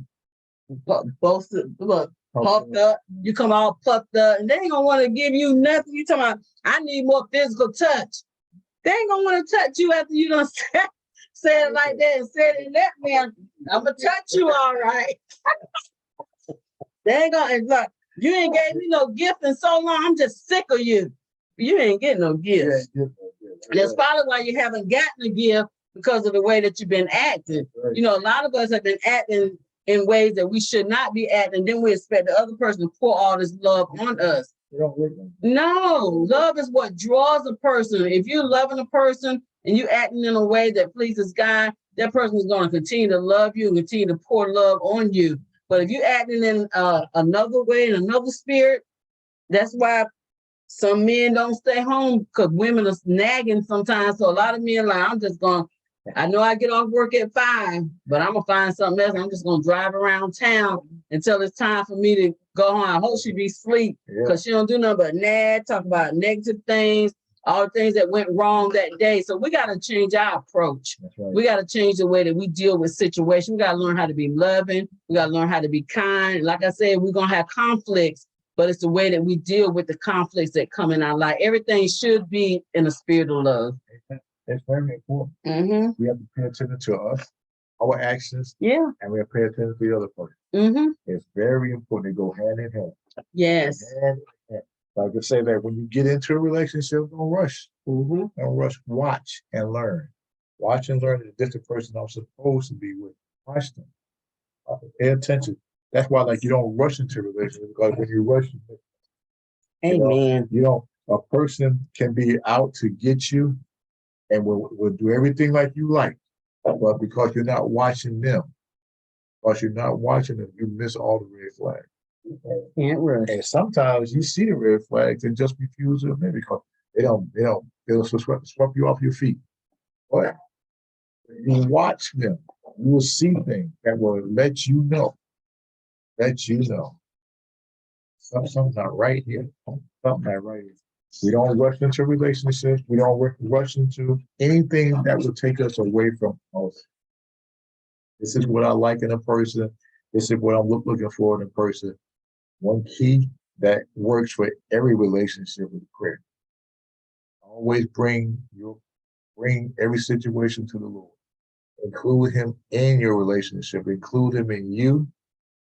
puffed up. You come all puffed up, and they ain't gonna want to give you nothing. You talking about, I need more physical touch. They ain't gonna want to touch you after you done say it like that and said it in that man. I'm gonna touch you all right. They ain't gonna, look, you ain't gave me no gift in so long. I'm just sick of you. You ain't getting no gift. And that's probably why you haven't gotten a gift, because of the way that you've been acting. You know, a lot of us have been acting in ways that we should not be acting. Then we expect the other person to pour all this love on us. No, love is what draws a person. If you're loving a person and you acting in a way that pleases God, that person is going to continue to love you and continue to pour love on you. But if you're acting in another way, in another spirit, that's why some men don't stay home, because women are nagging sometimes. So a lot of men like, I know I get off work at 5, but I'm gonna find something else. I'm just gonna drive around town until it's time for me to go home. I hope she be asleep, because she don't do nothing but nag, talk about negative things, all the things that went wrong that day. So we got to change our approach. Right. We got to change the way that we deal with situations. We got to learn how to be loving. We got to learn how to be kind. Like I said, we're going to have conflicts, but it's the way that we deal with the conflicts that come in our life. Everything should be in a spirit of love. It's very important. We have to pay attention to us, our actions, and we have to pay attention to the other person. It's very important. They go hand in hand. Yes. Hand in hand. Like I say that when you get into a relationship, don't rush. Don't rush. Watch and learn. Watch and learn the different person I'm supposed to be with. Watch them. Pay attention. That's why, like, you don't rush into a relationship, because when you rush, You know, Amen. You know, a person can be out to get you and will do everything like you like, but because you're not watching them, you miss all the red flags. Can't rush. And sometimes you see the red flags and just refuse to admit because they'll sweep you off your feet. But you watch them, you will see things that will let you know. Something's not right here. Something not right here. We don't rush into relationships. We don't rush into anything that will take us away from us. This is what I like in a person. This is what I'm looking for in a person. One key that works for every relationship is prayer. Always bring every situation to the Lord. Include him in your relationship. Include him in you,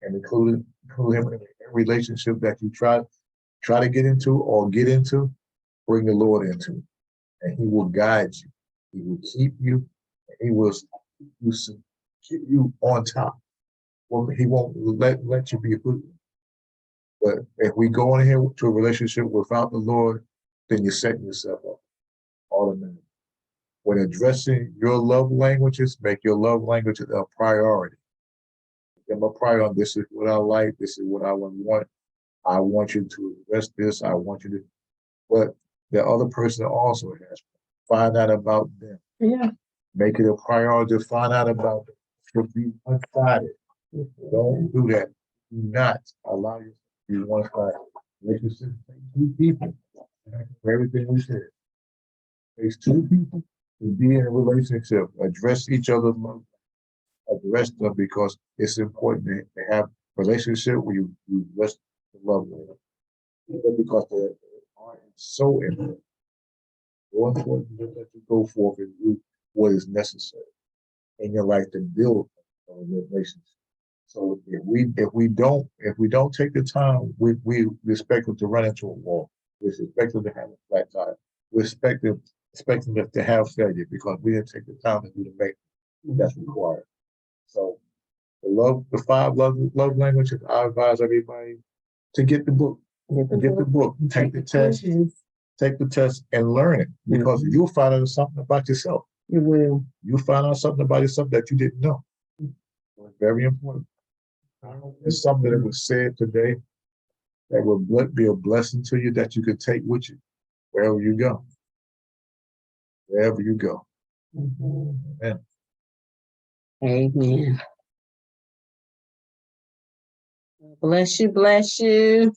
and include him in every relationship that you try to get into or get into. Bring the Lord into it, and he will guide you. He will keep you. He will keep you on top. Well, he won't let you be a good. But if we go in here to a relationship without the Lord, then you're setting yourself up automatically. When addressing your love languages, make your love languages a priority. Make them a priority. This is what I like. This is what I want. I want you to address this. I want you to. But the other person also has. Find out about them. Yeah. Make it a priority to find out about them. To be one-sided. Don't do that. Do not allow yourself to be one-sided. Relationships take two people. For everything we said. It takes two people to be in a relationship. Address each other's love. Address them because it's important to have a relationship where you address the love language. Because they are so important. So important that you go forth and do what is necessary in your life to build a relationship. So if we don't take the time, we expect them to run into a wall. We expect them to have a flat tire. We expect them to have failure because we didn't take the time to do the maintenance that's required. So the 5 love languages, I advise everybody to get the book. Take the test and learn it because you'll find out something about yourself. You will. You'll find out something about yourself that you didn't know. It's very important. It's something that was said today that will be a blessing to you that you could take with you wherever you go. Wherever you go. Amen. Amen. Bless you, bless you.